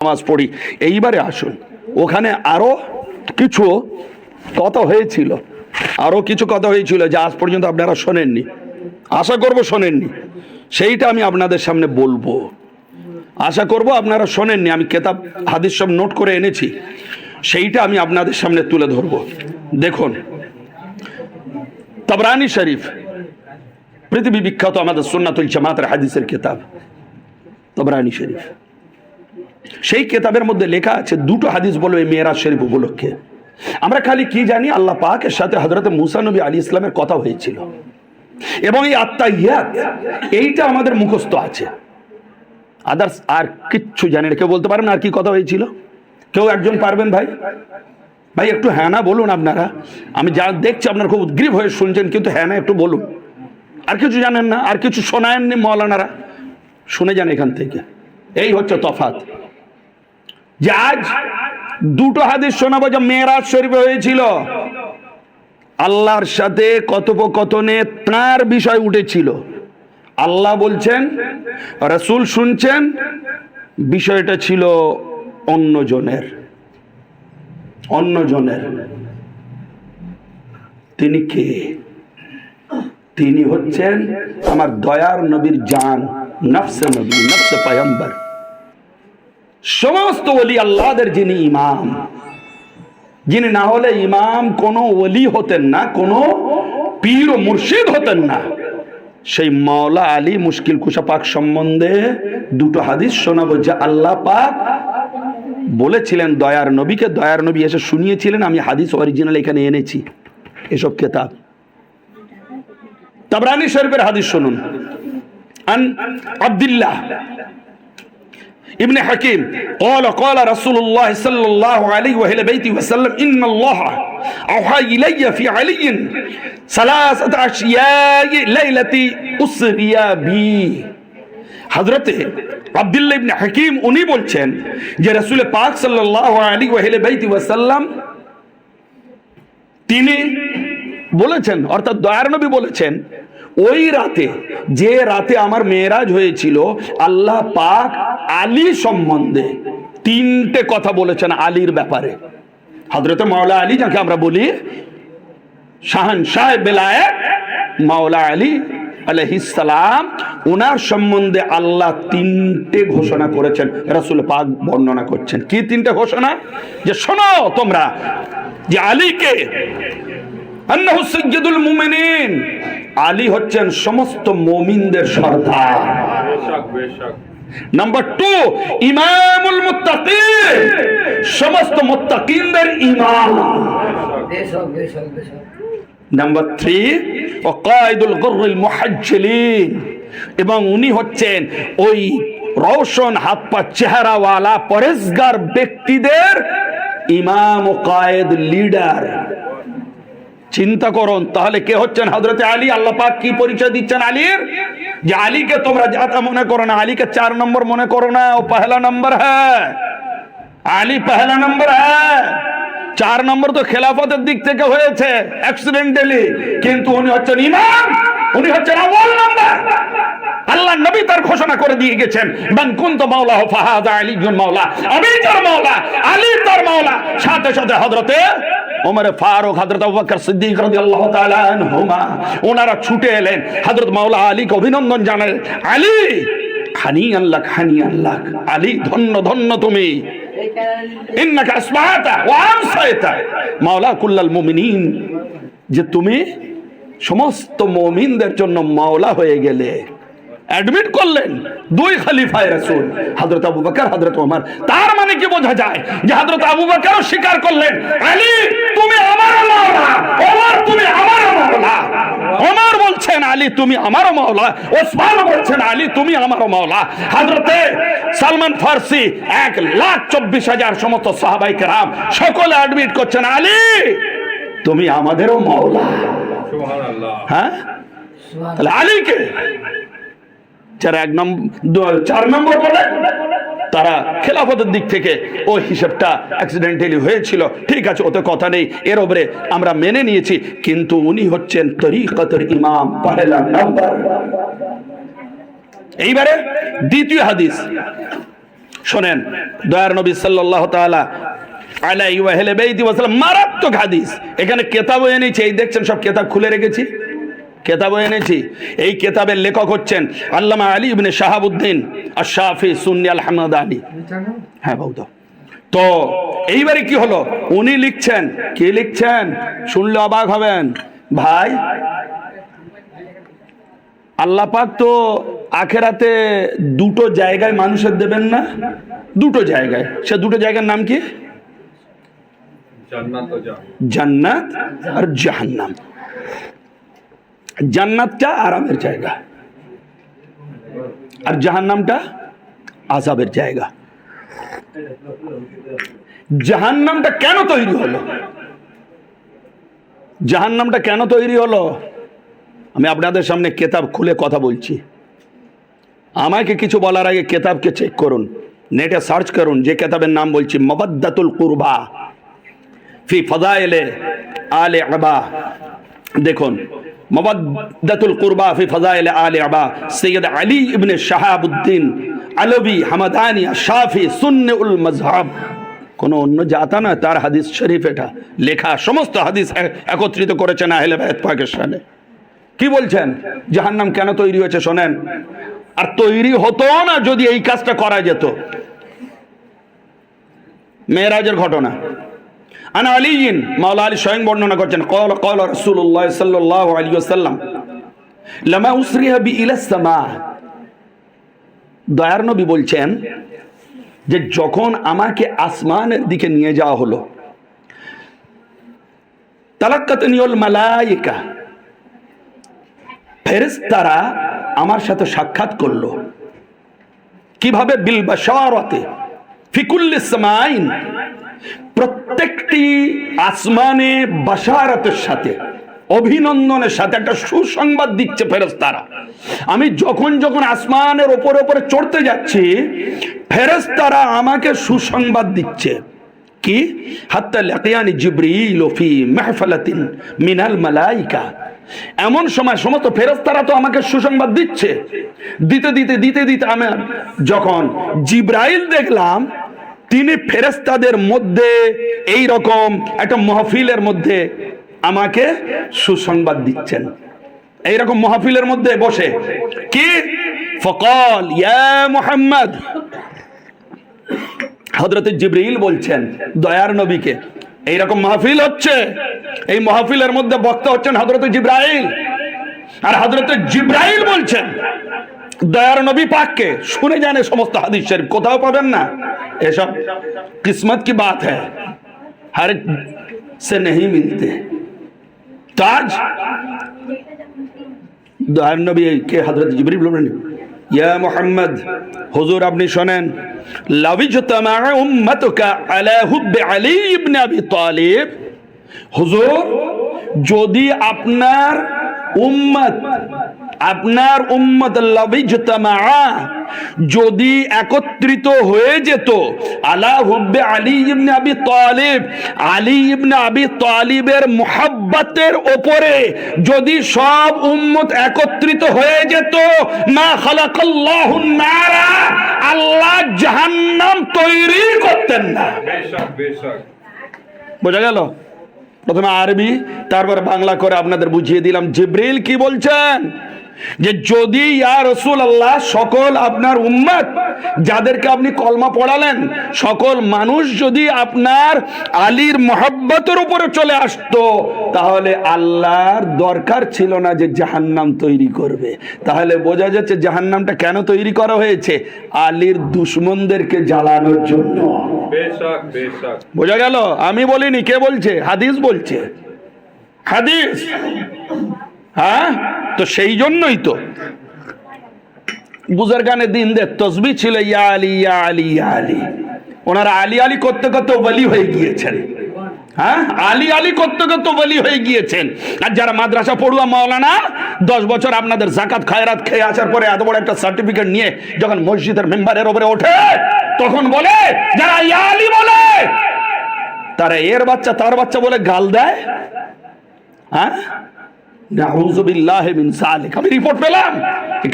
নামাজ পড়ি। এইবারে আসুন, ওখানে আরো কিছু কথা হয়েছিল, যে আজ পর্যন্ত আপনারা শোনেননি, আশা করব শোনেননি। সেইটা আমি আপনাদের সামনে বলবো, আশা করব আপনারা শোনেননি। আমি কেতাব হাদিস সব নোট করে এনেছি, সেইটা আমি আপনাদের সামনে তুলে ধরবো। দেখুন, তাবরানি শরীফ পৃথিবী বিখ্যাত আমাদের সুন্নাতুল জামাতের হাদিসের কিতাব তাবরানি শরীফ। সেই কিতাবের মধ্যে লেখা আছে দুটো হাদিস বলবে মেরাজ শরীফ উপলক্ষে। আমরা খালি কি জানি, আল্লাহ পাকের সাথে হযরত মুসা নবী আলাইহিস সালামের কথা হয়েছিল, এবং এই আত্তাহিয়াত এইটা আমাদের মুখস্থ আছে। আদার্স আর কিচ্ছু জানি না। কেউ বলতে পারবেন আর কি কথা হয়েছিল? কেউ একজন পারবেন? ভাই একটু হ্যাঁ না বলুন। আপনারা, আমি যা দেখছি আপনারা খুব উদ্গ্রীব হয়ে শুনছেন, কিন্তু হ্যাঁ না একটু বলুন। আর কিছু জানেন না? আর কিছু শোনায়ননি মৌলানারা? শুনে যান এখান থেকে। এই হচ্ছে তফাৎ, যে আজ দুটো হাদিস শোনাবো যা মেরাজ শরীফে হয়েছিল। আল্লাহর সাথে কথোপকথনে তার বিষয় উঠেছিল। আল্লাহ বলছেন, রাসূল শুনছেন, বিষয়টা ছিল অন্যজনের। তিনি কে? তিনি হচ্ছেন আমার দয়ার নবীর জান, নফসে নবী, নফসে পয়গম্বর, সমস্ত ওলি আল্লাহদের যিনি ইমাম, যিনি না হলে ইমাম কোনো ওলি হতেন না, কোনো পীর ও মুর্শিদ হতেন না, সেই মাওলা আলী মুশকিল কুশা পাক সম্বন্ধে দুটো হাদিস শোনাবো, যে আল্লাহ পাক বলেছিলেন দয়ার নবীকে, দয়ার নবী এসে শুনিয়েছিলেন। আমি হাদিস অরিজিনাল এখানে এনেছি, এসব কিতাব। তাবরানি শরীফের হাদিস শুনুন। আন আব্দুল্লাহ ইবনে হাকিম قال قال رسول الله صلى الله عليه وآله وسلم إن الله أوحى إلي في علي ثلاثة أشياء ليلة أسري بي। হযরতে আব্দুল্লাহ ইবনে হাকিম উনি বলছেন যে রাসূল পাক সাল্লাল্লাহু আলাইহি ওয়াসাল্লাম তিনি বলেছেন, অর্থাৎ দয়ার নবী বলেছেন, ওই রাতে, যে রাতে আমার মেরাজ হয়েছিল, আল্লাহ পাক আলী সম্বন্ধে তিনটে কথা বলেছেন। আলীর ব্যাপারে, হযরত মাওলা আলী, যাকে আমরা বলি শাহনশাহ বেলায়েত মাওলা আলী আলাইহিস সালাম, ওনার সম্বন্ধে আল্লাহ তিনটে ঘোষণা করেছেন। রাসূল পাক বর্ণনা করছেন। কি তিনটে ঘোষণা? যে শোনো তোমরা, যে আলীকে, আন্নাহু সাইয়্যিদুল মুমিনিন, আলী হচ্ছেন সমস্ত মুমিনদের সরদার। নাম্বার 2, ইমামুল মুত্তাকিন, সমস্ত মুত্তাকিনদের ইমাম। নাম্বার 3, ওয়াকাইদুল গুররিল মুহাজ্জিলিন, এবং উনি হচ্ছেন ওই রওশন হাত পা চেহারাওয়ালা পরেজগার ব্যক্তিদের ইমাম ও কায়েদ, লিডার। চিন্তা করুন, তাহলে কে হচ্ছেন? হযরত আলী। আল্লাহ পাক কি পরিচয় দিচ্ছেন আলীর? যে আলীকে তোমরা যাতা মনে করো না, আলীকে 4 নম্বর মনে করো না, ও পহলা নম্বর হ্যায়, আলী পহলা নম্বর হ্যায়। 4 নম্বর তো খেলাফতের দিক থেকে হয়েছে অ্যাক্সিডেন্টালি, কিন্তু উনি হচ্ছেন ইমাম, উনি হচ্ছেন আউয়াল নম্বর। আল্লাহ নবী তার ঘোষণা করে দিয়ে গেছেন, মান কুনতু মাওলাহু ফাহাযা আলীয়ুন মাওলা, আমি তার মাওলা, আলী তার মাওলা। সাথে সাথে হযরতে ওমর ফারুক, হযরত আবু বকর সিদ্দিক রাদিয়াল্লাহু তাআলা আনহুমা, ওনারা ছুটে এলেন, হযরত মাওলা আলীকে অভিনন্দন জানালেন। আলী হানিয়ান লাক, হানিয়ান লাক, আলী ধন্য ধন্য তুমি, ইন্নাকা আসবাহাতা ওয়া আমসাইতা মাওলা কুল্লাল মুমিনিন, যে তুমি সমস্ত মুমিনদের জন্য মাওলা হয়ে গেলে। অ্যাডমিট করলেন 2 খলিফায়ে রাসূল, হযরত আবু বকর, হযরত ওমর। তার মানে কি বোঝা যায়? যে হযরত আবু বকরও স্বীকার করলেন, আলী তুমি আমার মাওলা, ওমর তুমি আমার মাওলা। ওমর বলছেন, আলী তুমি আমার মাওলা। ওসমান বলছেন, আলী তুমি আমার মাওলা। হযরতে সালমান ফারসি 1,24,000 সমস্ত সাহাবায়ে কেরাম সকলে অ্যাডমিট করছেন, আলী তুমি আমাদেরও মাওলা। সুবহানাল্লাহ। হ্যাঁ, তাহলে আলীকে 4 নম্বর বলে তারা খেলাফতের দিক থেকে ওই হিসাবটা অ্যাক্সিডেন্টালি হয়েছিল, ঠিক আছে, ওতে কথা নেই, এর উপরে আমরা মেনে নিয়েছি, কিন্তু উনি হচ্ছেন তরিকতের ইমাম, পহেলা নম্বর। এইবারে দ্বিতীয় হাদিস, শোনেন, দয়ার নবী সাল্লাল্লাহু তাআলা আলাইহি ওয়া আহলি ওয়াসাল্লাম মারাত্মক হাদিস। এখানে কেতাবও এনেছি, এই দেখছেন সব কেতাব খুলে রেখেছি, কেতাবও এনেছি। এই কেতাবের লেখক হচ্ছেন আল্লামা আলী ইবনে শাহাবুদ্দিন আশ-শাফি সুন্নি আল-হামাদানি। হ্যাঁ বৌদ্ধ। তো এইবারে কি হলো, উনি লিখছেন, কি লিখছেন শুনলে অবাক হবেন ভাই। আল্লাহ পাক তো আখেরাতে দুটো জায়গায় মানুষের দেবেন না, দুটো জায়গায়। সে দুটো জায়গার নাম কি? জান্নাত আর জাহান্নাম। জান্নাতটা আরামের জায়গা আর জাহান্নামটা আযাবের জায়গা। জাহান্নামটা কেন তৈরি হলো? জাহান্নামটা কেন তৈরি হলো? আমি আপনাদের সামনে কেতাব খুলে কথা বলছি। আমাকে কিছু বলার আগে কেতাবকে চেক করুন, নেটে সার্চ করুন। যে কেতাবের নাম বলছি মাওয়াদ্দাতুল কুরবা ফি ফাযাইলে আলে আবা। দেখুন, মাওয়াদ্দাতুল কুরবা ফি ফাযাইলে আলে আবা, সৈয়দ আলী ইবনে শাহাবুদ্দিন আলভী হামাদানি শাফি সুন্নিউল মাযহাব। কোনো অন্য জাতা না, তার হাদিস শরীফ এটা লেখা। সমস্ত হাদিস একত্রিত করেছেন আহলে বাইত পাকিস্তানে। কি বলছেন জাহান্নাম কেন তৈরি হয়েছে শোনেন। আর তৈরি হতো না যদি এই কাজটা করা যেত। মেরাজের ঘটনা, আনা আলীন, মাওলা আলী স্বয়ং বর্ণনা করছেন, ক্বালা ক্বালা রাসূলুল্লাহ সাল্লাল্লাহু আলাইহি ওয়াসাল্লাম লামা উসরিহা বি ইলাস সামা। দয়ার নবী বলছেন যে যখন আমাকে আসমানের দিকে নিয়ে যাওয়া হলো, তালাক্কাতনিউল মালায়েকা, ফেরেশতারা আমার সাথে সাক্ষাৎ করলো। কিভাবে? বিল বাশারাতে ফি কুল্লি সামাইন, প্রত্যেকটি আসমানে বাশারাতের সাথে, অভিনন্দনের সাথে একটা সুসংবাদ দিচ্ছে ফেরেশতারা। আমি যখন যখন আসমানের উপরে উপরে চড়তে যাচ্ছি, ফেরেশতারা আমাকে সুসংবাদ দিচ্ছে। কি? হাত্তা লাকিয়ানি জিবরিল ফি মাহফালাতিন মিনাল মালাইকা। এমন সময় সমস্ত ফেরেশতারা তো আমাকে সুসংবাদ দিচ্ছে, দিতে দিতে দিতে দিতে আমি যখন জিবরাইল দেখলাম, তিনি ফেরেশতাদের মধ্যে এই রকম একটা মাহফিলের মধ্যে আমাকে সুসংবাদ দিচ্ছেন। এইরকম মাহফিলের মধ্যে বসে কি ফকাল ইয়া মুহাম্মদ, হযরত জিবরিল বলছেন দয়ার নবীকে, এইরকম মাহফিল হচ্ছে, এই মাহফিলের মধ্যে বক্তা হচ্ছেন হযরত জিবরাইল। আর হযরত জিবরাইল বলছেন দয়ার নবী পাককে। শুনে জানে সমস্ত হাদিস শরীফ, কোথাও পাবেন না এসব। কিসমত কি বাত है, हर से नहीं मिलते। তাজ দয়ার নবী কে হযরত জিবরিল বলেন, ইয়া মুহাম্মদ, হুজুর আপনি শুনেন, লাবিজতামা উম্মাতুকা আলা হুব্বি আলী ইবনে আবি তালিব। হুজুর, যদি আপনার উম্মত লাবিজতামা, যদি একত্রিত হয়ে যেত আলা হুব্বে আলী ইবনে আবি তালিব, আলী ইবনে আবি তালিবের মুহাব্বতের উপরে যদি সব উম্মত একত্রিত হয়ে যেত, মা খালাকাল্লাহুন নারা, আল্লাহ জাহান্নাম তৈরি করতেন না। বোঝা গেল? প্রথমে আরবি, তারপরে বাংলা করে আপনাদের বুঝিয়ে দিলাম জিবরিল কি বলছেন। যে যদি ইয়া রাসূলুল্লাহ সকল আপনার উম্মত যাদেরকে আপনি কলমা পড়ালেন, সকল মানুষ যদি আপনার আলীর মহব্বতের উপরে চলে আসতো, তাহলে আল্লাহর দরকার ছিল না যে জাহান্নাম তৈরি করবে। তাহলে বোঝা যাচ্ছে জাহান্নামটা কেন তৈরি করা হয়েছে? আলীর দুশমনদেরকে জ্বালানোর জন্য। বেশক বেশক। বোঝা গেল? আমি বলিনি, কে বলছে? হাদিস বলছে, হাদিস। হ্যাঁ, তো সেই জন্যই তো বুজুর্গানে দিন দে তসবিহ ছিল ইয়া আলী ইয়া আলী ইয়া আলী। ওনারা আলী আলী করতে করতে ওলি হয়ে গিয়েছেন। হ্যাঁ, আলী আলী করতে করতে ওলি হয়ে গিয়েছেন। আর যারা মাদ্রাসা পড়ুয়া মাওলানা 10 বছর আপনাদের যাকাত খায়রাত খেয়ে আসার পরে এত বড় একটা সার্টিফিকেট নিয়ে যখন মসজিদের মেম্বারের উপরে ওঠে, তখন বলে যারা ইয়া আলী বলে, তারা এর বাচ্চা তার বাচ্চা বলে গাল দেয়। হ্যাঁ, নাউযুবিল্লাহি মিন যালিক। আমি রিপোর্ট পেলাম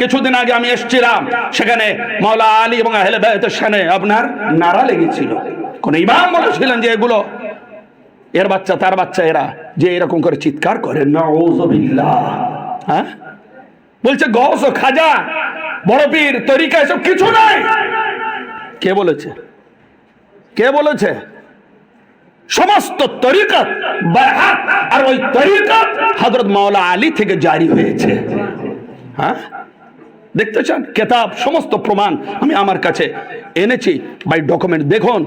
কিছুদিন আগে, আমি এসেছিলাম সেখানে, মাওলা আলী এবং আহলে বায়তের শানে আপনার নারা লেগেছিল। কোন ইমাম বলেছিলেন যে এগুলো এর বাচ্চা তার বাচ্চা, এরা যে এরকম করে চিৎকার করে নাউযুবিল্লাহ। হ্যাঁ, বলছে গৌস ও খাজা বড় পীর তরিকা এসব কিছু নাই। কে বলেছে? কে বলেছে? সমস্ত তরিকত বায়াত আর ওই তরিকত হযরত মাওলা আলী থেকে জারি হয়েছে। হ্যাঁ, দেখতে চান কিতাব, সমস্ত প্রমাণ আমি আমার কাছে এনেছি বাই ডকুমেন্ট। দেখুন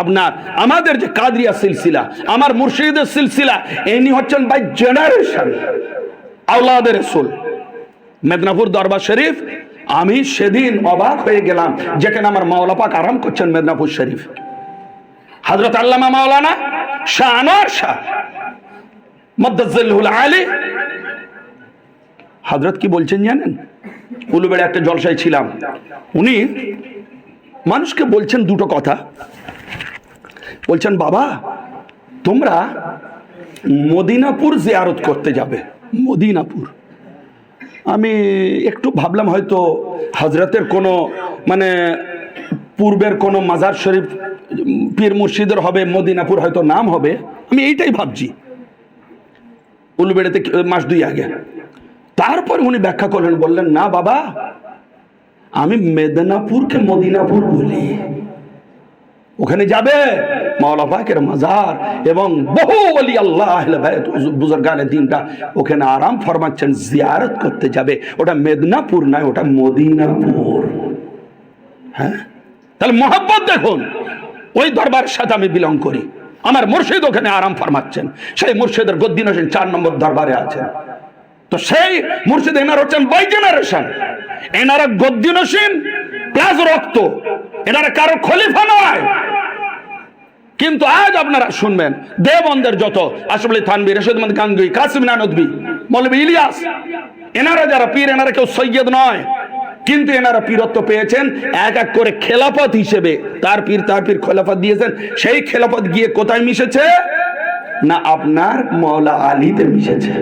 আপনার আমাদের যে কাদরিয়া সিলসিলা, আমার মুর্শিদের সিলসিলা, ইনি হচ্ছেন বাই জেনারেশন আওলাদে রাসূল। মেদিনীপুর দরবার শরীফ, আমি সেদিন অবাক হয়ে গেলাম যেখানে আমার মাওলা পাক আরাম করছেন মেদিনীপুর শরীফ। হযরত আল্লামা মাওলানা শাহ আনোয়ার শাহ মুদ্দাজ্জিলুল আলী হযরত কি বলছেন জানেন? উলুবেড়ে একটা জলসায় ছিলাম, উনি মানুষকে বলছেন দুটো কথা। বলছেন, বাবা তোমরা মদিনাপুর জিয়ারত করতে যাবে। মদিনাপুর, আমি একটু ভাবলাম হয়তো হযরতের কোনো মানে পূর্বের কোনো মাজার শরীফ পীর মুর্শিদের হবে, মদিনাপুর হয়তো নাম হবে, আমি এইটাই ভাবছি উলুবেড়েতে মাস 2 আগে। তারপর উনি ব্যাখ্যা করলেন, বললেন না বাবা, আমি মেদিনীপুরকে মদিনাপুর বলি। ওখানে যাবে মাওলা পাকের মাজার এবং বহু ওলি আল্লাহ আহলে বায়ত বুজুর্গানে দ্বীনটা ওখানে আরাম ফরমাচ্ছেন, জিয়ারত করতে যাবে। ওটা মেদিনীপুর নয়, ওটা মদিনাপুর। হ্যাঁ, তাহলে মহব্বত দেখুন। ওই দরবারের সাথে আমি বিলং করি, আমার মুর্শিদ ওখানে আরাম ফরমাচ্ছেন। সেই মুর্শিদের গদ্দি নসীন 4 নম্বর দরবারে আছেন। তো সেই মুর্শিদ এনার হচ্ছেন বাই জেনারেশন, এনারা গদ্দি নসীন প্লাস রক্ত, এনারা কারো খলিফা নয়। কিন্তু আজ আপনারা শুনবেন দেওবন্দের যত আশরাফ আলী থানভী, রশিদ আহমদ গাঙ্গুই, কাসিম নানদভী, মৌলভী ইলিয়াস, এনারা যারা পীর, এনারা কেউ সৈয়দ নয়, কিন্তু এনারা পীরত্ব পেয়েছেন এক এক করে খেলাফত হিসেবে। তার পীর খেলাফত দিয়েছেন। সেই খেলাফত গিয়ে কোথায় মিশেছে? না আপনার মাওলা আলীতে মিশেছে।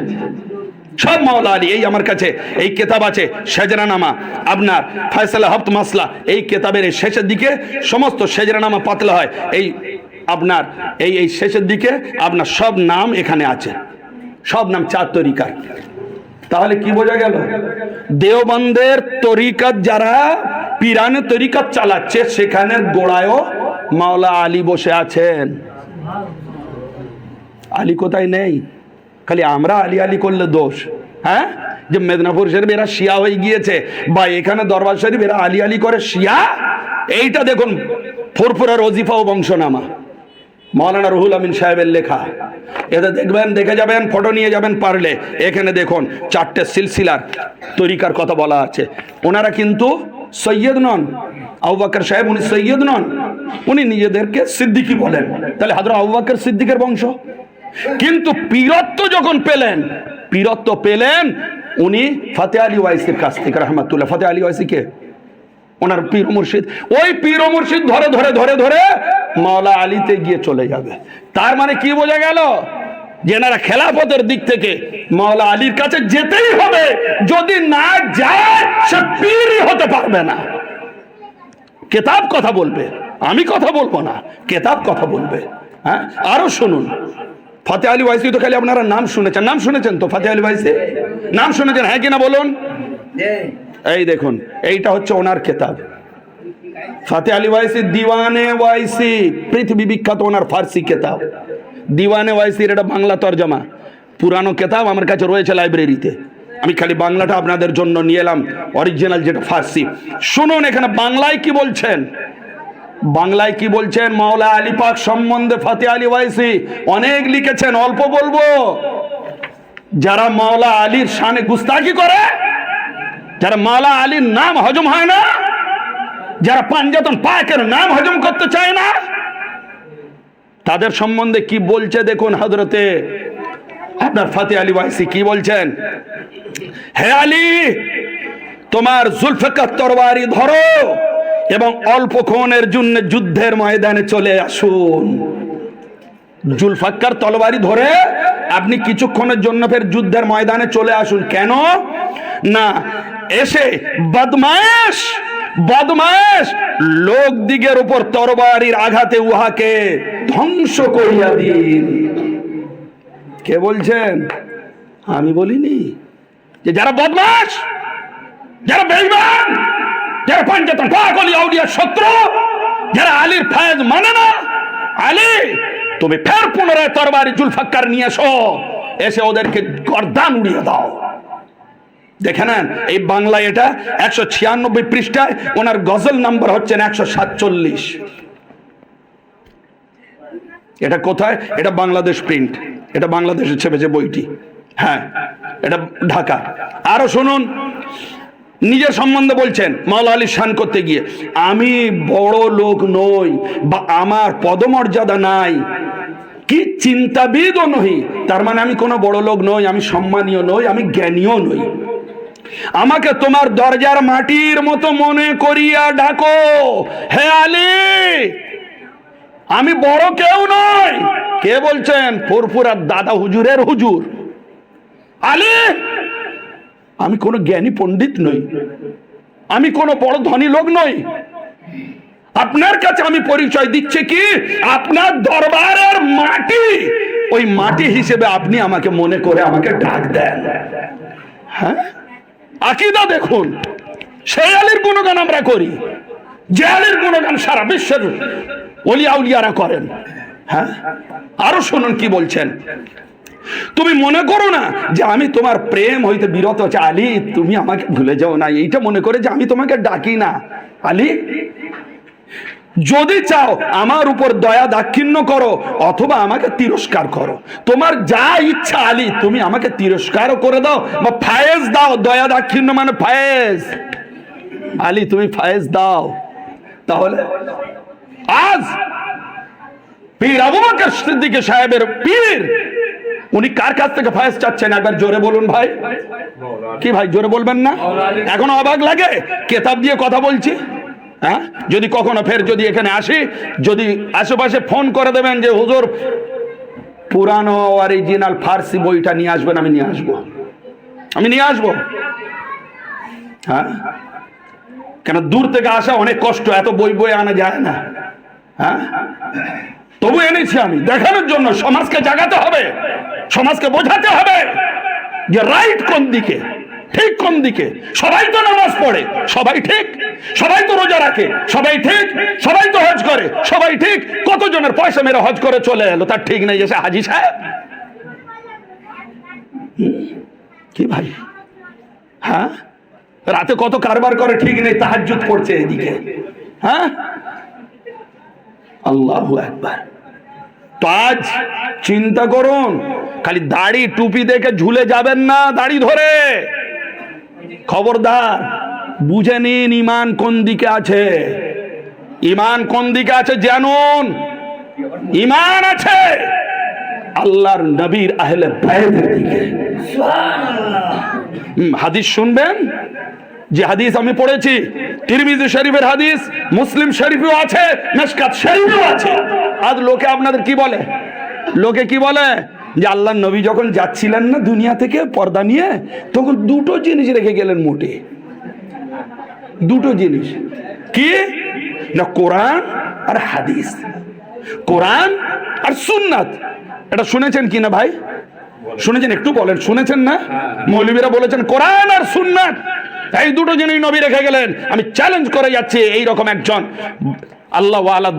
সব মাওলা আলী। এই আমার কাছে এই কিতাব আছে সেজরানামা, আপনার ফয়সালা হফত মাসলা, এই কিতাবের শেষের দিকে সমস্ত সেজরানামা পাতলা হয়। এই আপনার এই শেষের দিকে আপনার সব নাম এখানে আছে, সব নাম 4 তরিকার। তাহলে কি বোঝা গেল? দেওবন্দের তরিকাত যারা পীরানে তরিকাত চালাচ্ছে, সেখানে গোড়ায়ও মাওলা আলী বসে আছেন। আলী কোথায় নেই, খালি আমরা আলী আলী করলে দোষ। হ্যাঁ, যে মেদিনীপুর শরীফ এরা শিয়া হয়ে গিয়েছে, বা এখানে দরবার শরীফ এরা আলী আলী করে শিয়া। এইটা দেখুন ফুরফুরার ওজিফা ও বংশনামা, মাওলানা রুহুল আমিন সাহেবের লেখা। এটা দেখবেন, দেখে যাবেন, ফটো নিয়ে যাবেন পারলে। এখানে দেখুন 4টে সিলসিলার তরিকার কথা বলা আছে। ওনারা কিন্তু সৈয়দ নন। আবু বকর সাহেব উনি সৈয়দ নন, উনি নিজেদেরকে সিদ্দিকী বলেন। তাহলে হযরত আবু বকর সিদ্দিকের বংশ। কিন্তু পীরত্ব যখন পেলেন উনি ফতেহ আলী ওয়াইসির কাছ থেকে রহমাতুল্লাহ। ফতেহ আলী ওয়াইসি কে? ওনার পীর মুর্শিদ। ওই পীর মুর্শিদ ধরে ধরে ধরে ধরে মাওলা আলীতে গিয়ে চলে যাবে। তার মানে কি বোঝা গেল? যে এনারা খেলাফতের দিক থেকে মাওলা আলীর কাছে যেতেই হবে, যদি না যায় সে পীরই হতে পারবে না। কিতাব কথা বলবে, আমি কথা বলবো না, কিতাব কথা বলবে। হ্যাঁ, আরো শুনুন, ফতেহ আলী ওয়াইসি তো খালি আপনারা নাম শুনেছেন তো? ফতেহ আলী ওয়াইসি নাম শুনেছেন, হ্যাঁ কিনা বলুন? এই দেখুন, এইটা হচ্ছে ওনার কিতাব ফতেহ আলী ওয়াইসি, দিওয়ানে ওয়াইসি, পৃথিবী বিখ্যাত ওনার ফার্সি কিতাব। দিওয়ানে ওয়াইসির এটা বাংলা তরজমা, পুরানো কিতাব আমার কাছে রয়েছে লাইব্রেরিতে। আমি খালি বাংলাটা আপনাদের জন্য নিয়ে এলাম, অরিজিনাল যেটা ফার্সি। শুনুন এখানে বাংলায় কি বলছেন। বাংলায় কি বলছেন মাওলা আলী পাক সম্বন্ধে ফতেহ আলী ওয়াইসি অনেক লিখেছেন, অল্প বলবো। যারা মাওলা আলীর শানে গুস্তাখি করে, যারা মাওলা আলীর নাম হজম হয় না, যারা পাঞ্জাতন পাকের নাম হজম করতে চায় না, তাদের সম্বন্ধে কি বলছে দেখুন হযরতে আপনার ফতেহ আলী ওয়াইসি কি বলছেন। হে আলী, তোমার জুলফিকার তরবারি ধরো এবং অল্পক্ষণের জন্য যুদ্ধের ময়দানে চলে আসুন। জুলফাক্কার তরবারি ধরে আপনি কিছুক্ষণের জন্য ফের যুদ্ধের ময়দানে চলে আসুন। কেন না, এসে বদমাশ বদমাশ লোক দিগের উপর তরবারির আঘাতে উহাকে ধ্বংস করিয়া দিন। কে বলছেন? আমি বলিনি। যে যারা বদমাশ, যারা বেঈমান, যারা পঞ্চতন পাগল আউলিয়ার শত্রু, যারা আলীর ফায়েজ মানে না, আলী তুমি ফের পুনরায় তরবারি জুলফাক্কার নিয়ে এসো, এসে ওদেরকে গর্দান উড়িয়ে দাও। দেখে নেন এই বাংলায় এটা 196 পৃষ্ঠায়, ওনার গজল নাম্বার হচ্ছে 147। এটা কোথায়? এটা বাংলাদেশ প্রিন্ট, এটা বাংলাদেশে ছেপেছে বইটি। হ্যাঁ, এটা ঢাকা। আরো শুনুন, নিজের সম্বন্ধে বলছেন মাওলা আলী শান করতে গিয়ে, আমি বড় লোক নই বা আমার পদমর্যাদা নাই, কি চিন্তাবিদও নই। তার মানে আমি কোনো বড় লোক নই, আমি সম্মানীয় নই, আমি জ্ঞানীও নই। আমাকে তোমার দরজার মাটির মতো মনে করিয়া ডাকো, হে আলী, আমি বড় কেউ নই। কে বলছেন? ফুরফুরার দাদা হুজুরের হুজুর আলী। আমি কোনো জ্ঞানী পণ্ডিত নই, আমি কোনো বড় ধনী লোক নই। আপনার কাছে আমি পরিচয় দিচ্ছি কি, আপনার দরবারের মাটি, ওই মাটি হিসেবে আপনি আমাকে মনে করে আমাকে ডাক দেন। হ্যাঁ, আকীদা দেখুন, সেই আলীর গুণগান আমরা করি, যে আলীর গুণগান সারা বিশ্বের ওলিয়া উলিয়ারা করেন। হ্যাঁ, আরো শুনুন কি বলছেন। তুমি মনে করো না যে আমি তোমার প্রেম হইতে বিরত হচ্ছে, আলী তুমি আমাকে ভুলে যাও না, এইটা মনে করে যে আমি তোমাকে ডাকি না। আলী, যদি চাও আমার উপর দয়া দাক্ষিণ্য করো অথবা আমাকে তিরস্কার করো, তোমার যা ইচ্ছা। আলী তুমি আমাকে তিরস্কারও করে দাও বা ফায়েজ দাও। দয়া দাক্ষিণ্য মানে ফায়েজ। আলী তুমি ফায়েজ দাও। তাহলে আজ পীর আবু বকর সিদ্দিক সাহেবের পীর, উনি কার কাছ থেকে ফায়েজ চাচ্ছেন? একবার জোরে বলুন ভাই। কি ভাই জোরে বলবেন না? এখন অবাক লাগে, কেতাব দিয়ে কথা বলছি। হ্যাঁ, যদি কখনো ফের যদি এখানে আসি, যদি আশেপাশে ফোন করে দেবেন যে হুজুর পুরানো অরিজিনাল ফার্সি বইটা নিয়ে আসবেন, আমি নিয়ে আসবো, আমি নিয়ে আসবো। হ্যাঁ, কেন দূর থেকে আসা অনেক কষ্ট, এত বই বই আনা যায় না। হ্যাঁ, তবু এনেছি আমি দেখানোর জন্য। সমাজকে জাগাতে হবে, সমাজকে বোঝাতে হবে যে রাইট কোন দিকে, ঠিক কোন দিকে। সবাই তো নামাজ পড়ে, সবাই ঠিক, সবাই তো রোজা রাখে, সবাই ঠিক, সবাই তো হজ করে, সবাই ঠিক। কতজনের পয়সা মেরে হজ করে চলে এলো, তার ঠিক নেই এসে হাজি সাহেব। কি ভাই? হ্যাঁ, রাতে কত কারবার করে ঠিক নেই, তাহাজ্জুদ পড়ছে এদিকে। হ্যাঁ, আল্লাহু আকবার। তো আজ চিন্তা করুন, খালি দাড়ি টুপি দেখে ঝুলে যাবেন না দাড়ি ধরে। খবরদার, বুঝে নিন ইমান কোন দিকে আছে। ইমান কোন দিকে আছে জানুন। ইমান আছে আল্লাহর নবীর আহলে বাইতের দিকে। হাদিস শুনবেন, যে হাদিস আমি পড়েছি, তিরমিজি শরীফের হাদিস, মুসলিম শরীফেও আছে, মিশকাত শরীফেও আছে। আজ লোকে আপনাদের কি বলে? লোকে কি বলে যে আল্লাহর নবী যখন যাচ্ছিলেন না দুনিয়া থেকে পর্দা নিয়ে, তখন দুটো জিনিস রেখে গেলেন মোটে। দুটো জিনিস কি না? কোরআন আর হাদিস, কোরআন আর সুন্নাত। এটা শুনেছেন কি না ভাই? শুনেছেন? একটু বলেন, শুনেছেন না? মৌলবীরা বলেছেন কোরআন আর সুন্নাত, এই দুটো জিনিস নবী রেখে গেলেন। আমি চ্যালেঞ্জ করে যাচ্ছি, এইরকম একজন আল্লাহ ওয়ালা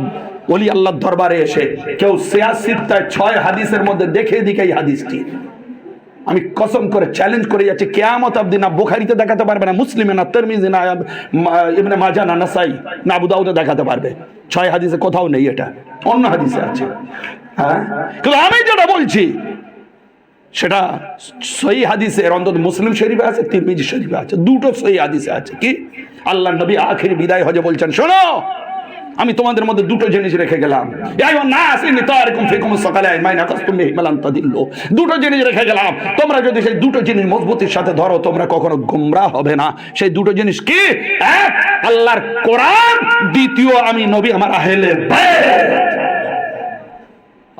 ওলি আল্লাহর দরবারে এসে কেউ 6 হাদিসের মধ্যে দেখে দিকে এই হাদিসটি, আমি কসম করে চ্যালেঞ্জ করে যাচ্ছি, কিয়ামত অবধি না বুখারীতে দেখাতে পারবে, না মুসলিমে, না তিরমিজি, না ইবনে মাজাহ, না নাসাই, না আবু দাউদে দেখাতে পারবে। 6 হাদিসে কোথাও নেই, এটা অন্য হাদিসে আছে। হ্যাঁ, কিন্তু আমি যেটা বলছি সেটা সহিহ হাদিসের, অন্তত মুসলিম শরীফে আছে, তিরমিজি শরীফে আছে, দুটো সহিহ হাদিসে আছে। কি? আল্লাহর নবী আখির বিদায় হজে বলছেন, শোনো আমি তোমাদের মধ্যে দুটো জিনিস রেখে গেলাম। দুটো জিনিস রেখে গেলাম, তোমরা যদি সেই দুটো জিনিস মজবুতির সাথে ধরো, তোমরা কখনো গোমরাহ হবে না। সেই দুটো জিনিস কি? এক, আল্লাহর কোরআন, দ্বিতীয় আমি নবী আমার আহলে বাইত।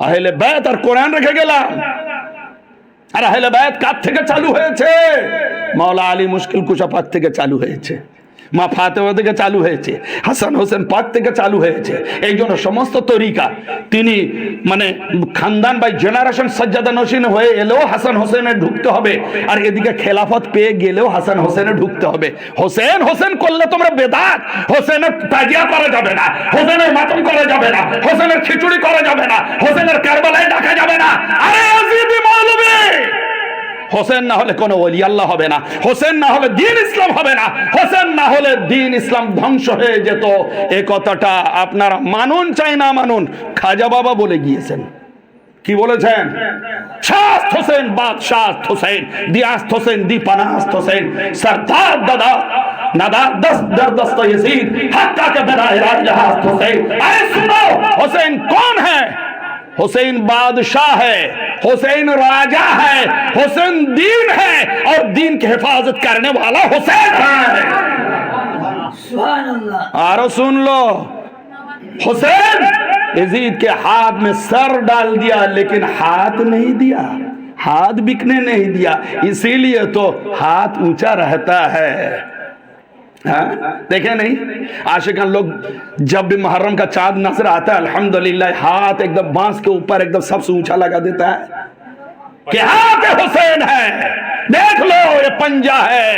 আহলে বায়াত আর কোরআন রেখে গেলাম। আর আহলে বায়াত কার থেকে চালু হয়েছে? মাওলা আলী মুশকিল কুশা পাক থেকে চালু হয়েছে, মা ফাতেমা থেকে চালু হয়েছে, হাসান হোসেন পাক থেকে চালু হয়েছে। এই জন্য সমস্ত তরিকা তিনি মানে খানদান বাই জেনারেশন সজ্জাদা নসীন হয়ে এলেও হাসান হোসেনে ঢুকতে হবে, আর এদিকে খেলাফত পেয়ে গেলেও হাসান হোসেনে ঢুকতে হবে। হোসেন হোসেন করলে তোমরা বেদাত, হোসেনের তাজিয়া করা যাবে না, হোসেনের মাতম করা যাবে না, হোসেনের খিচুড়ি করা যাবে না, হোসেনের কারবালায় ডাকা যাবে না। আরে আজিদি মৌলবী, হোসেন না হলে কোনো ওলি আল্লাহ হবে না, হোসেন না হলে দ্বীন ইসলাম হবে না, হোসেন না হলে দ্বীন ইসলাম ধ্বংস হয়ে যেত। এই কথাটা আপনারা মানুন চাই না মানুন, খাজা বাবা বলে গিয়েছেন। কি বলেছেন? শাস্ত হোসেন, বাদশাহ হোসেন, দিয়াস্ত হোসেন, দীপানাস্ত হোসেন, সরদার দাদা নাদা দস দরদস্ত यजीद हक्का के बराए राजहास्त हुसैन। आए सुनो, हुसैन कौन है? हुसैन बादशाह है, हुसैन राजा है, हुसैन दीन है, और दीन की हिफाजत करने वाला हुसैन है। और सुन लो, हुसैन यजीद के हाथ में सर डाल दिया लेकिन हाथ नहीं दिया, हाथ बिकने नहीं दिया, इसीलिए तो हाथ ऊंचा रहता है। हाँ? देखे नहीं, आशिकान लोग जब भी मुहर्रम का चांद नजर आता है अल्हम्दुलिल्लाह हाथ एकदम बांस के ऊपर एकदम सबसे ऊंचा लगा देता है कि हाथ हुसैन है, देख लो ये पंजा है,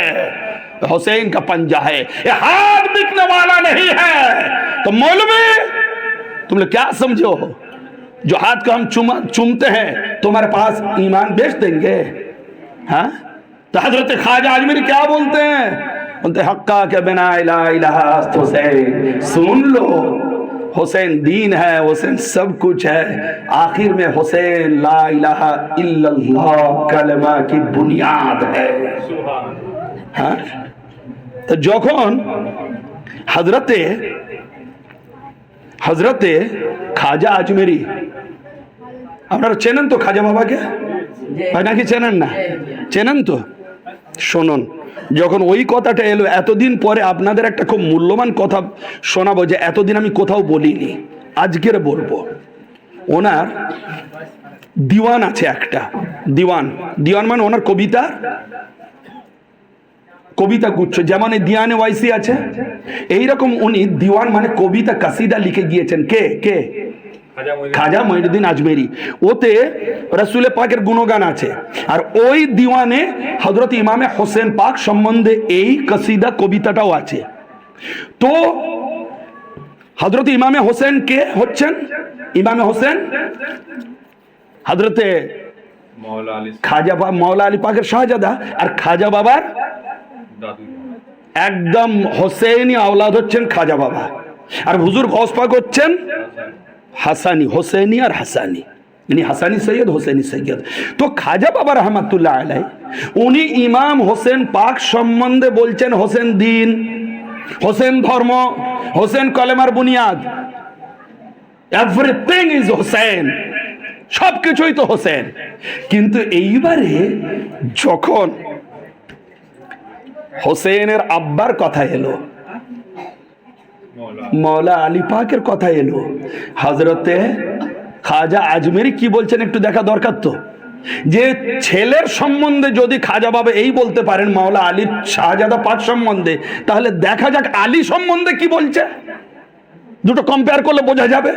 हुसैन का पंजा है, ये हाथ बिकने वाला नहीं है। तो मौलवी तुम लोग क्या समझो, जो हाथ को हम चूमते हैं तुम्हारे पास ईमान बेच देंगे? हाँ? तो हजरत ख्वाजा आजमीरी क्या बोलते हैं? बोलते हक्का के बिना इला इलाहा हुसैन। सुन लो, हुसैन दीन है, हुसैन सब कुछ है, आखिर में हुसैन ला इलाहा इल्लल्लाह कलमा की बुनियाद है। हाँ? तो যখন হজরতে খাজা আজমেরি, আপনারা চেনেন তো খাজা বাবাকে নাকি চেনেন না? চেনেন তো? শুনুন, যখন ওই কথাটা এলো এতদিন পরে আপনাদের একটা খুব মূল্যবান কথা শোনাবো, যে এতদিন আমি কোথাও বলিনি, আজকের বলবো। ওনার দিওয়ান আছে একটা, দিওয়ান মানে ওনার কবিতা গুচ্ছ, যেমন দিওয়ানে ওয়াইসি আছে এইরকম উনি দিওয়ান মানে কবিতা কাসিদা লিখে গিয়েছেন। কে? খাজা মঈনুদ্দিন আজমেরি। ওতে রাসূল পাকের গুণগান আছে, আর ওই দিওয়ানে হযরত ইমামে হোসেন পাক সম্বন্ধে এই কাসিদা কবিতাটাও আছে। তো হযরত ইমামে হোসেন কে হচ্ছেন? ইমামে হোসেন হযরতে মাওলা আলী পাকের শাহজাদা, আর খাজা বাবার একদম হোসেনি আওলাদ হচ্ছেন খাজা বাবা, আর হুজুর গৌস পাক হচ্ছেন হাসানি, হোসেনি আর হাসানি, মানে হাসানি সৈয়দ, হোসেনি সৈয়দ। তো খাজা বাবা রহমাতুল্লাহ আলাইহি উনি ইমাম হোসেন পাক সম্বন্ধে বলছেন হোসেন দিন, হোসেন ধর্ম, হোসেন কলেমার বুনিয়াদ, এভরিথিং ইজ হোসেন, সবকিছুই তো হোসেন। কিন্তু এইবারে যখন হোসেনের আব্বার কথা এলো, মৌলা আলী পাকের কথা এলো, হযরতে খাজা আজমেরি কি বলছেন একটু দেখা দরকার তো, যে ছেলের সম্বন্ধে যদি খাজা বাবা এই বলতে পারেন মাওলা আলীর শাহজাদা পাক সম্বন্ধে, তাহলে দেখা যাক আলী সম্বন্ধে কি বলছে, দুটো কম্পেয়ার করলে বোঝা যাবে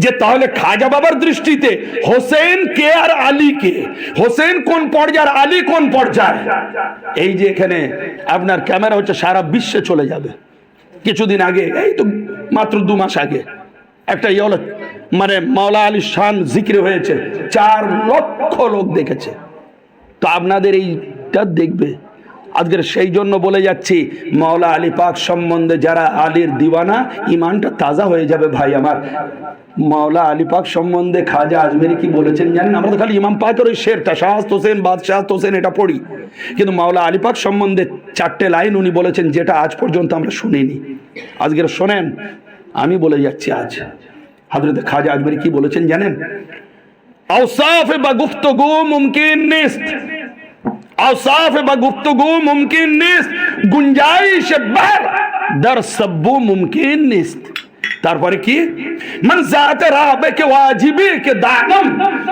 যে তাহলে খাজা বাবার দৃষ্টিতে হোসেন কে আর আলী কে, হোসেন কোন পর্যায়ে আলী কোন পর্যায়ে। এই যে এখানে আপনার ক্যামেরা হচ্ছে সারা বিশ্বে চলে যাবে। কিছুদিন আগে, এই তো মাত্র 2 মাস আগে একটা মানে মাওলা আলী শান জিক্র হয়েছে, 4 লক্ষ লোক দেখেছে। তো আপনাদের এইটা দেখবে আজকের, সেই জন্য বলে যাচ্ছি মাওলা আলী পাক সম্বন্ধে যারা আলীর দিওয়ানা, ইমানটা তাজা হয়ে যাবে ভাই আমার। মাওলা আলী পাক সম্বন্ধে খাজা আজমেরি কি বলেছেন জানেন? আমরা তো খালি ইমাম পাকের ওই শেরটা শাহাস্ত হোসেন, বাদশাহাস্ত হোসেন এটা পড়ি, কিন্তু মাওলা আলী পাক সম্বন্ধে 4টে লাইন উনি বলেছেন যেটা আজ পর্যন্ত আমরা শুনিনি। আজকের শোনেন, আমি বলে যাচ্ছি আজ হযরত খাজা আজমেরি কি বলেছেন জানেন? আওসাফ বা গুফতগু মুমকিন নিস্ত, औसाफ बगुफ्तगू मुमकिन निस्त, गुंजाइश बर दर सब्बू मुमकिन निस्त। তারপরে কি, মান জাতে রাবে কে ওয়াজিবি কে দানম,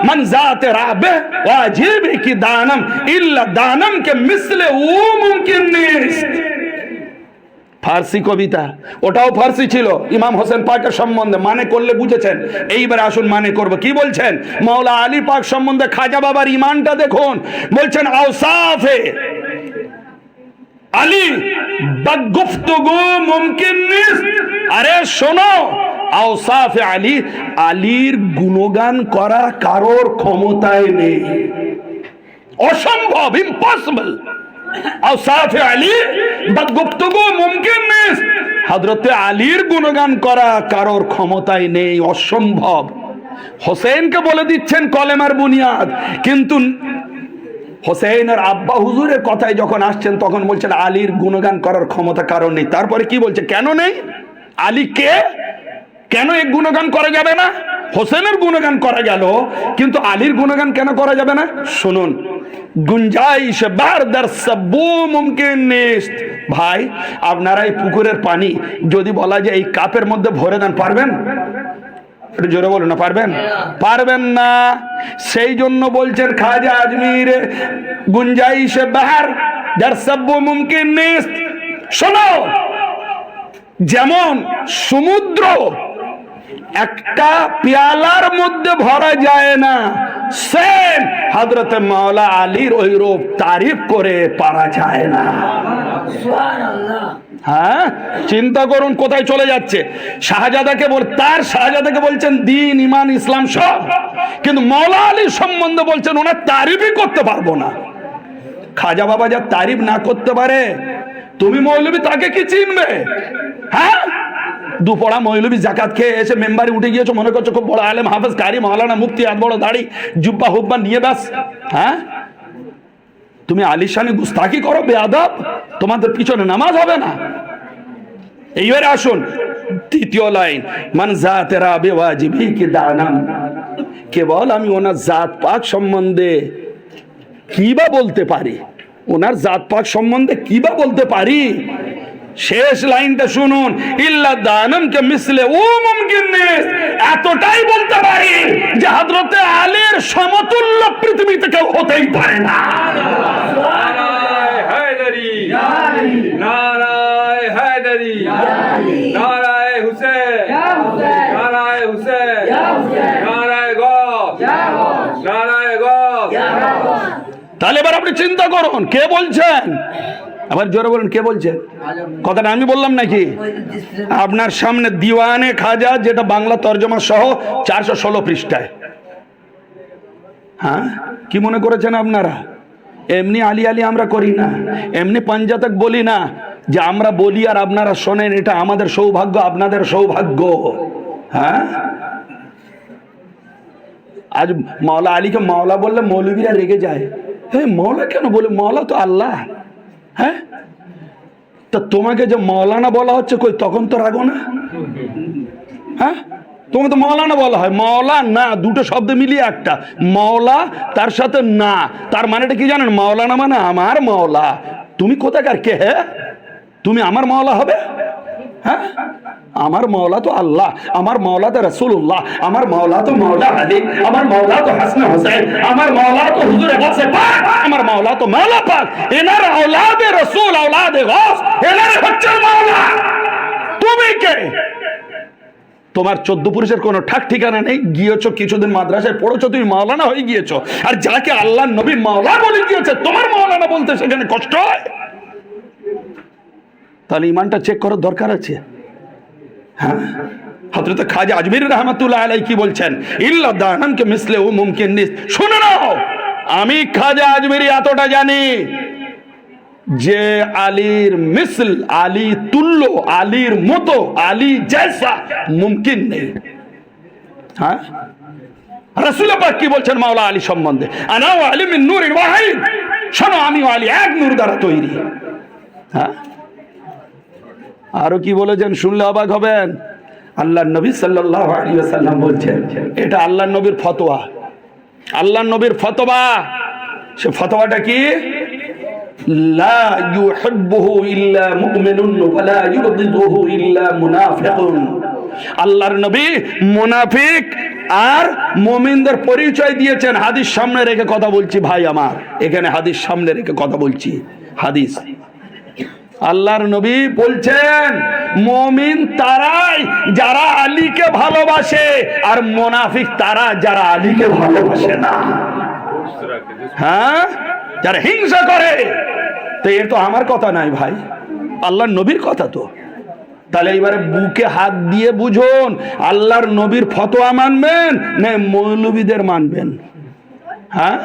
মান জাতে রাবে ওয়াজিবি কি দানম ইল্লা দানম কে মিসলে ও মুমকিন নিস। ফার্সি কবিতা, ওটাও ফার্সি ছিল। ইমাম হোসেন পাকের সম্বন্ধে মানে করলে বুঝেছেন। এইবার আসুন মানে করব। কি বলছেন মাওলা আলী পাক সম্বন্ধে? খাজা বাবার ইমানটা দেখুন। বলছেন আওসাফে আলী বগুফতুগু মুমকিন নিস। আরে শোনো, আওসাফে আলী, আলীর গুণগান করা কারোর ক্ষমতায় নেই, অসম্ভব, ইম্পসিবল। আওসাফে আলী বগুফতুগু মুমকিন নিস, হযরতে আলীর গুণগান করা কারোর ক্ষমতায় নেই, অসম্ভব। হোসেনকে বলে দিচ্ছেন কলেমার বুনিয়াদ, কিন্তু হোসেনের আব্বা হুজুরের কথায় যখন আসছেন তখন বলছেন আলীর গুণগান করার ক্ষমতা কারণ নেই। তারপরে কি বলছে? কেন নেই? আলী কে? কেন এক গুণগান করা যাবে না? হোসেনের গুণগান করা গেল, কিন্তু আলীর গুণগান কেন করা যাবে না? শুনুন, গুঞ্জাইশ বারদার সব্বু মুমকিন নিস্ত। ভাই, আপনারা এই পুকুরের পানি যদি বলা যায় এই কাপের মধ্যে ভরে দেন, পারবেন? একটু জোরে বলুন না, পারবেন? পারবেন না। সেই জন্য বলছেন খাজা আজমির, গুঞ্জাইশ বাহার দার সব্বু মুমকিন নিস্ত। শোনো, যেমন সমুদ্র একটা পেয়ালার মধ্যে ভরা যায় না, সেম হযরত মাওলা আলীর ওই রূপ তারিফ করে পারা যায় না। হ্যাঁ, চিন্তা করুন কোথায় চলে যাচ্ছে। শাহজাদাকে তার শাহজাদাকে বলছেন দ্বীন, ইমান, ইসলাম সব, কিন্তু মাওলা আলীর সম্বন্ধে বলছেন ওনার তারিফই করতে পারবো না। খাজা বাবা যা তারিফ না করতে পারে, তুমি মৌলবী তাকে কি চিনবে? হ্যাঁ, দুপড়া মৌলবী জাকাত খেয়ে এসে মেম্বারে উঠে গিয়েছো, মনে করছো খুব বড় আলেম, হাফেজ, কারি, মাওলানা, মুফতি, এত বড় দাড়ি, জুব্বা হুব্বা নিয়ে ব্যাস। হ্যাঁ, তুমি আলিশানি গুস্তাকি করো, বেয়াদব, তোমাদের পিছনে নামাজ হবে না। এইবারে আসুন তৃতীয় লাইন, মান জাতে রাবে ওয়াজিবি কি দানাম। কেবল আমি ওনার জাত পাক সম্বন্ধে কি বা বলতে পারি, ওনার জাত পাক সম্বন্ধে কি বা বলতে পারি। শেষ লাইনটা শুনুন, ইল্লা দানম কে মিসলে ও মুমকিন নিস। এতটাই বলতে পারি যে হযরতে আলীর সমতুল্য পৃথিবীতে কেউ হতেই পারে না। নারায়ে হায়দারি, নারায়ে হায়দারি, নারায়ে হুসেন, নারায়ে হুসেন, নারায়ে গওস, নারায়ে গওস। তাহলে এবার আপনি চিন্তা করুন, কে বলছেন? আবার জোরে বলুন, কে বলছেন? কথাটা আমি বললাম নাকি? আপনার সামনে দিওয়ানে খাজা, যেটা বাংলা তর্জমা সহ 416 পৃষ্ঠায়। হ্যাঁ, কি মনে করেছেন আপনারা? এমনি আলী আলী আমরা করি না, এমনি পাঞ্জাতক বলি না যে আমরা বলি আর আপনারা শোনেন, এটা আমাদের সৌভাগ্য, আপনাদের সৌভাগ্য। হ্যাঁ, আজ মাওলা আলীকে মাওলা বললে মৌলবীরা রেগে যায়। মৌলা কেন বলে? মৌলা তো আল্লাহ। হ্যাঁ, তা তোমাকে যে মৌলানা বলা হচ্ছে, কই তখন তো রাগো না? হ্যাঁ, তোমাকে তো মৌলানা বলা হয়, মৌলা না দুটো শব্দ মিলিয়ে একটা মৌলা, তার সাথে না, তার মানেটা কি জানেন? মৌলানা মানে আমার মৌলা। তুমি কোথাকার কে? হ্যাঁ, তুমি আমার মৌলা হবে? হ্যাঁ, আমার মৌলা তো আল্লাহ, আমার মৌলা তো রাসূলুল্লাহ, আমার মৌলা তো মাওলা আলী, আমার মৌলা তো হাসান হোসেন, আমার মৌলা তো হুজুর গাউসে পাক, আমার মৌলা তো মাওলা পাক। এনার আওলাদে রাসূল, আওলাদে গাউস, এনার হচ্ছে মৌলা। তুমি কে? তোমার 14 পুরুষের কোনো ঠাক ঠিকানা নেই। গিয়েছো কিছুদিন মাদ্রাসায় পড়েছো, তুমি মাওলানা হয়ে গিয়েছো। আর যাকে আল্লাহর নবী মাওলা বলে গিয়েছে, তোমার মাওলানা বলতে সেখানে কষ্ট হয়? তাহলে ইমানটা চেক করার দরকার আছে। হ্যাঁ, হযরত খাজা আজমির রহমাতুল্লাহ আলাইহি কি বলছেন? ইল্লা দানাম কে মিসলে ও মুমকিন নিস। শুনে নাও, আমি খাজা আজমিরি এতটা জানি যে আলীর মিসল, আলী তুল্য, আলীর মতো, আলী জैसा মুমকিন নেই। হ্যাঁ, রাসূল পাক কি বলছেন মাওলা আলী সম্বন্ধে? আনা আলী মিন নূরিন ওয়াহিদ। শোনো, আমি আলী এক নূর দ্বারা তৈরি। হ্যাঁ, আরো কি বলেছেন শুনলে অবাক হবেন। আল্লাহর নবী সাল্লাল্লাহু আলাইহি ওয়াসাল্লাম বলছেন, এটা আল্লাহর নবীর ফতোয়া, আল্লাহর নবীর ফতোয়া। সে ফতোয়াটা কি? লা ইউহিব্বুহু ইল্লা মুমিনুন ওয়া লা ইউবগিদুহু ইল্লা মুনাফিকুন। আল্লাহর নবী মুনাফিক আর মুমিনদের পরিচয় দিয়েছেন। হাদিস সামনে রেখে কথা বলছি ভাই আমার, এখানে হাদিস সামনে রেখে কথা বলছি। হাদিস, আল্লাহর নবী বলছেন মুমিন তারাই যারা আলীকে ভালোবাসে, আর মুনাফিক তারা যারা আলীকে ভালোবাসে না। হ্যাঁ, যারা হিংসা করে। তো এর তো আমার কথা নাই ভাই, আল্লাহর নবীর কথা। তো তাহলে এবারে বুকে হাত দিয়ে বুঝুন, আল্লাহর নবীর ফতোয়া মানবেন না মৌলবীদের মানবেন? হ্যাঁ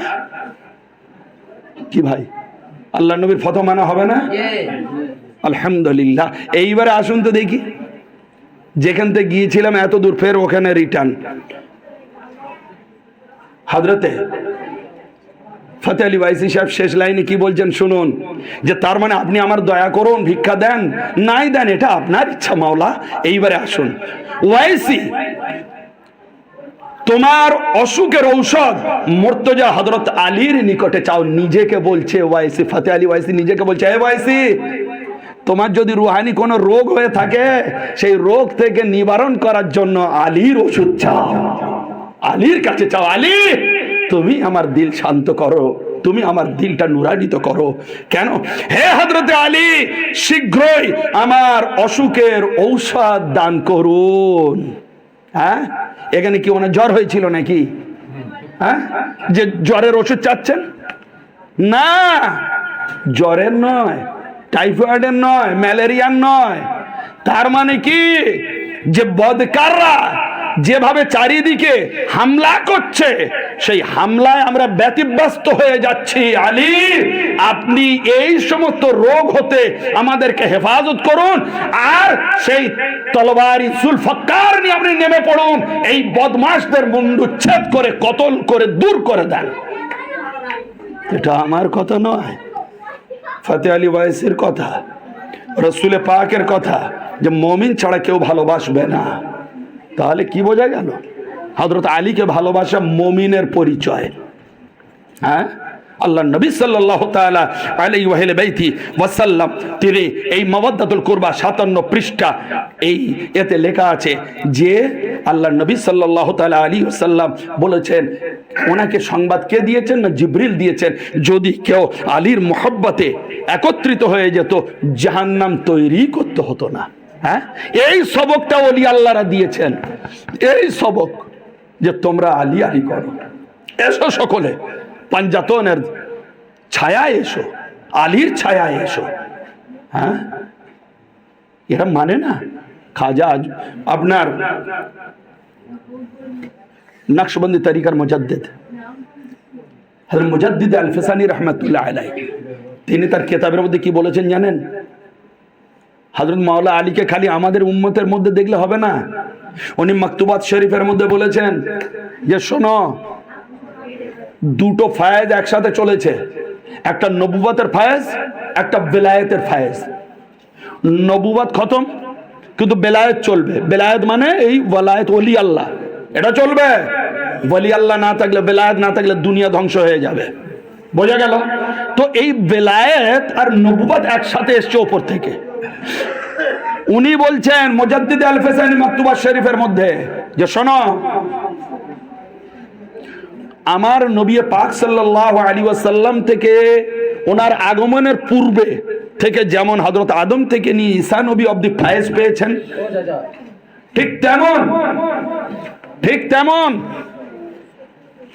কি ভাই, আল্লাহর নবীর ফতোয়া মানা হবে না? আলহামদুলিল্লাহ। এইবারে আসুন তো দেখি, যেখান থেকে গিয়েছিলাম এত দূর ফের ওখানে রিটার্ন। হযরতে ফতেহ আলী ওয়াইসি সাহেব শেষ লাইনে কি বলছেন শুনুন, যে তার মানে আপনি আমার দয়া করুন, ভিক্ষা দেন, নাই দেন এটা আপনার ইচ্ছা মাওলা। এইবারে আসুন, ওয়াইসি তোমার অসুখের ঔষধ মুর্তজা হযরত আলীর নিকটে চাও। নিজেকে বলছে ওয়াইসি, ফতেহ আলী ওয়াইসি নিজেকে বলছে, হে ওয়াইসি, তোমার যদি রুহানি কোনো রোগ হয়ে থাকে, সেই রোগ থেকে নিবারণ করার জন্য আলীর ওষুধ চাও, আলীর কাছে চাও। আলী তুমি আমার দিল শান্ত করো, তুমি আমার দিলটা নুরানিত করো। কেন? হে হযরতে আলী, শীঘ্রই আমার অসুখের ঔষধ দান করুন। হ্যাঁ, এখানে কি ওনার জ্বর হয়েছিল নাকি? হ্যাঁ, যে জ্বরের ওষুধ চাচ্ছেন? না, জ্বরের নয়, টাইফয়েডের নয়, ম্যালেরিয়ার নয়। তার মানে কি, যে বদকাররা যেভাবে চারিদিকে হামলা করছে, সেই হামলায় আমরা ব্যতিব্যস্ত হয়ে যাচ্ছি। আলী, আপনি এই সমস্ত রোগ হতে আমাদেরকে হেফাজত করুন, আর সেই তলবারি জুলফকার নিয়ে আপনি নেমে পড়ুন, এই বদমাশদের মুন্ডুচ্ছেদ করে কতল করে দূর করে দেন। এটা আমার কথা নয়, ফতেহ আলী ওয়াইসির কথা, রসুল পাকের কথা, যে মুমিন ছাড়া কেউ ভালোবাসবে না। তাহলে কি বোঝা গেল? হযরত আলীকে ভালোবাসা মুমিনের পরিচয়। হ্যাঁ, আল্লাহ নবী সাল্লাল্লাহু তাআলা আলাইহি ওয়াসাল্লাম তিনি এই মাওয়াদ্দাতুল কুরবা 57 পৃষ্ঠা, এই এতে লেখা আছে যে আল্লাহ নবী সাল্লাল্লাহু তাআলা আলাইহি ওয়াসাল্লাম বলেছেন, ওনাকে সংবাদ কে দিয়েছেন? না জিবরিল দিয়েছেন, যদি কেউ আলীর মোহব্বতে একত্রিত হয়ে যেত, জাহান্নাম তৈরি করতে হতো না। হ্যাঁ, এই সবকটা ওলি আল্লাহরা দিয়েছেন, এই সবক, যে তোমরা আলী আলী করো, এসো সকলে পাঞ্জাতনের ছায়ায় এসো, আলীর ছায়ায় এসো। হ্যাঁ, এরা মানে না। খাজা আপনার নকশবন্দি তরিকার মুজাদ্দিদ হযরত মুজাদ্দিদ আল-ফিসানি রাহমাতুল্লাহ আলাইহি, তিনি তার কিতাবের মধ্যে কি বলেছেন জানেন? হযরত মাওলা আলীকে খালি আমাদের উম্মতের মধ্যে দেখলে হবে না, উনি মাকতুবাত শরীফের মধ্যে বলেছেন যে শোনো, দুটো ফায়েজ একসাথে চলেছে, একটা নবুবতের ফায়েজ, একটা বেলায়েতের ফায়েজ। নবুবত খতম, কিন্তু বেলায়েত চলবে। বেলায়েত মানে এই ওয়ালায়েত, ওলি আল্লাহ, এটা চলবে। ওলি আল্লাহ না থাকলে, বেলায়েত না থাকলে দুনিয়া ধ্বংস হয়ে যাবে। বোঝা গেল? তো এই বেলায়েত আর নবুবত একসাথে এসছে ওপর থেকে। উনি বলছেন মুজাদ্দিদ আল-ফিসানি মাকতুবাত শরীফের মধ্যে যে শোনো, আমার নবী পাক সাল্লাল্লাহু আলাইহি ওয়াসাল্লাম থেকে, ওনার আগমনের পূর্বে থেকে যেমন হযরত আদম থেকে নিয়ে ঈসা নবী অবধি ফায়েজ পেয়েছেন, ঠিক তেমন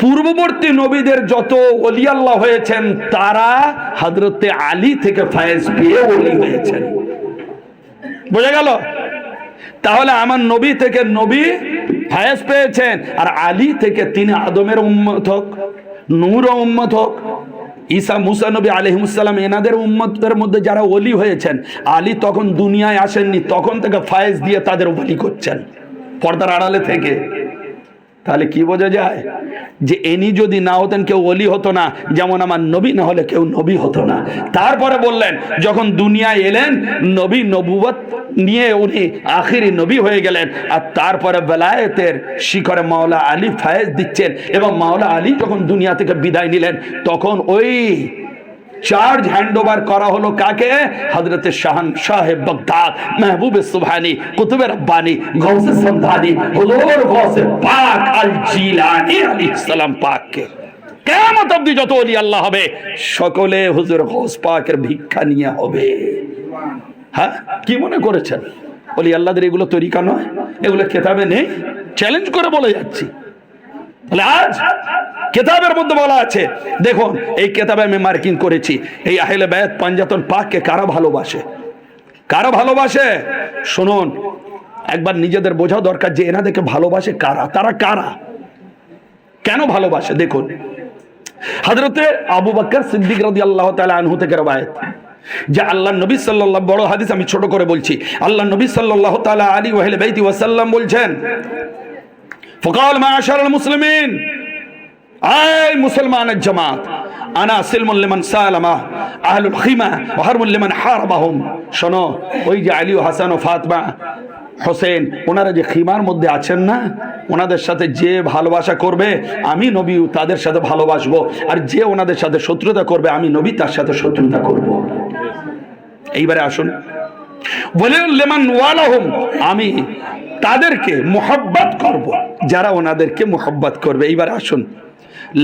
পূর্ববর্তী নবীদের যত ওলি আল্লাহ হয়েছেন, তারা হযরতে আলী থেকে ফায়েজ পেয়ে ওলি হয়েছেন। বোঝা গেল? তাহলে আমার নবী থেকে নবী ফায়েজ পেয়েছেন, আর আলী থেকে তিনি আদমের উম্মত হোক, নূর উম্মত হোক, ঈসা মুসা নবী আলাইহিসসালাম, এনাদের উম্মতের মধ্যে যারা ওলি হয়েছেন, আলী তখন দুনিয়ায় আসেননি, তখন থেকে ফায়েজ দিয়ে তাদের ওলি করছেন পর্দার আড়ালে থেকে। তাহলে কি বোঝা যায়? যে ইনি যদি না হতেন কেউ ওলি হতো না, যেমন আমার নবী না হলে কেউ নবী হতো না। তারপরে বললেন, যখন দুনিয়ায় এলেন, নবী নবুয়ত নিয়ে উনি আখিরি নবী হয়ে গেলেন, আর তারপরে বেলায়েতের শিখরে মাওলা আলী ফায়েজ দিচ্ছেন। এবং মাওলা আলী যখন দুনিয়া থেকে বিদায় নিলেন, তখন ওই চার্জ হ্যান্ডওভার করা হলো কাকে? হযরতে শাহনশাহ বাগদাদ, মেহবুবে সুবহানি, কুতুবে রব্বানি, গৌসে সমদানি, হুজুর গৌসে পাক আল জিলানী আলাইহিস সালাম পাককে। কিয়ামত অবধি যত ওলি আল্লাহ হবে সকলে হুজুর গৌস পাকের ভিক্ষা নিয়ে হবে। হ্যাঁ, কি মনে করেছেন ওলি আল্লাহদের এগুলো তরিকা নয়? এগুলো কিতাবে নেই? চ্যালেঞ্জ করে বলে যাচ্ছি। তাহলে আজ কিতাবের মধ্যে বলা আছে, দেখুন এই কিতাবে আমি মার্কিং করেছি, এই আহলে বায়াত পাঞ্জাতন পাককে কারা ভালোবাসে, কারা ভালোবাসে। শুনুন, একবার নিজেদের বোঝা দরকার যে এনাদেরকে ভালোবাসে কারা, তারা কারা, কেন ভালোবাসে। দেখুন, হযরতে আবু বকর সিদ্দিক রাদিয়াল্লাহু তাআলা আনহু থেকে রওয়ায়াত যে আল্লাহর নবী সাল্লাল্লাহু, বড় হাদিস আমি ছোট করে বলছি, আল্লাহর নবী সাল্লাল্লাহু তাআলা আলাইহি ওয়া আহলি বাইতি ওয়াসাল্লাম বলছেন, ফাকাল মা'আশারাল মুসলিমিন, আয় মুসলমানের জামাত, আনা সিলমুল লিমান সালামা আহলুল খিমা ওয়া হারমুল লিমান হারাবাহুম। শোনো, ওই যে আলী ও হাসান ও ফাতেমা হোসেন, ওনারা যে খিমার মধ্যে আছেন না, ওনাদের সাথে যে ভালোবাসা করবে আমি নবী তাদের সাথে ভালোবাসবো, আর যে ওনাদের সাথে শত্রুতা করবে আমি নবী তার সাথে শত্রুতা করব। এইবারে আসুন, বলেন লিমান ওয়ালাহুম, আমি তাদেরকে মুহাব্বত করব যারা ওনাদেরকে মুহাব্বত করবে। এইবারে আসুন,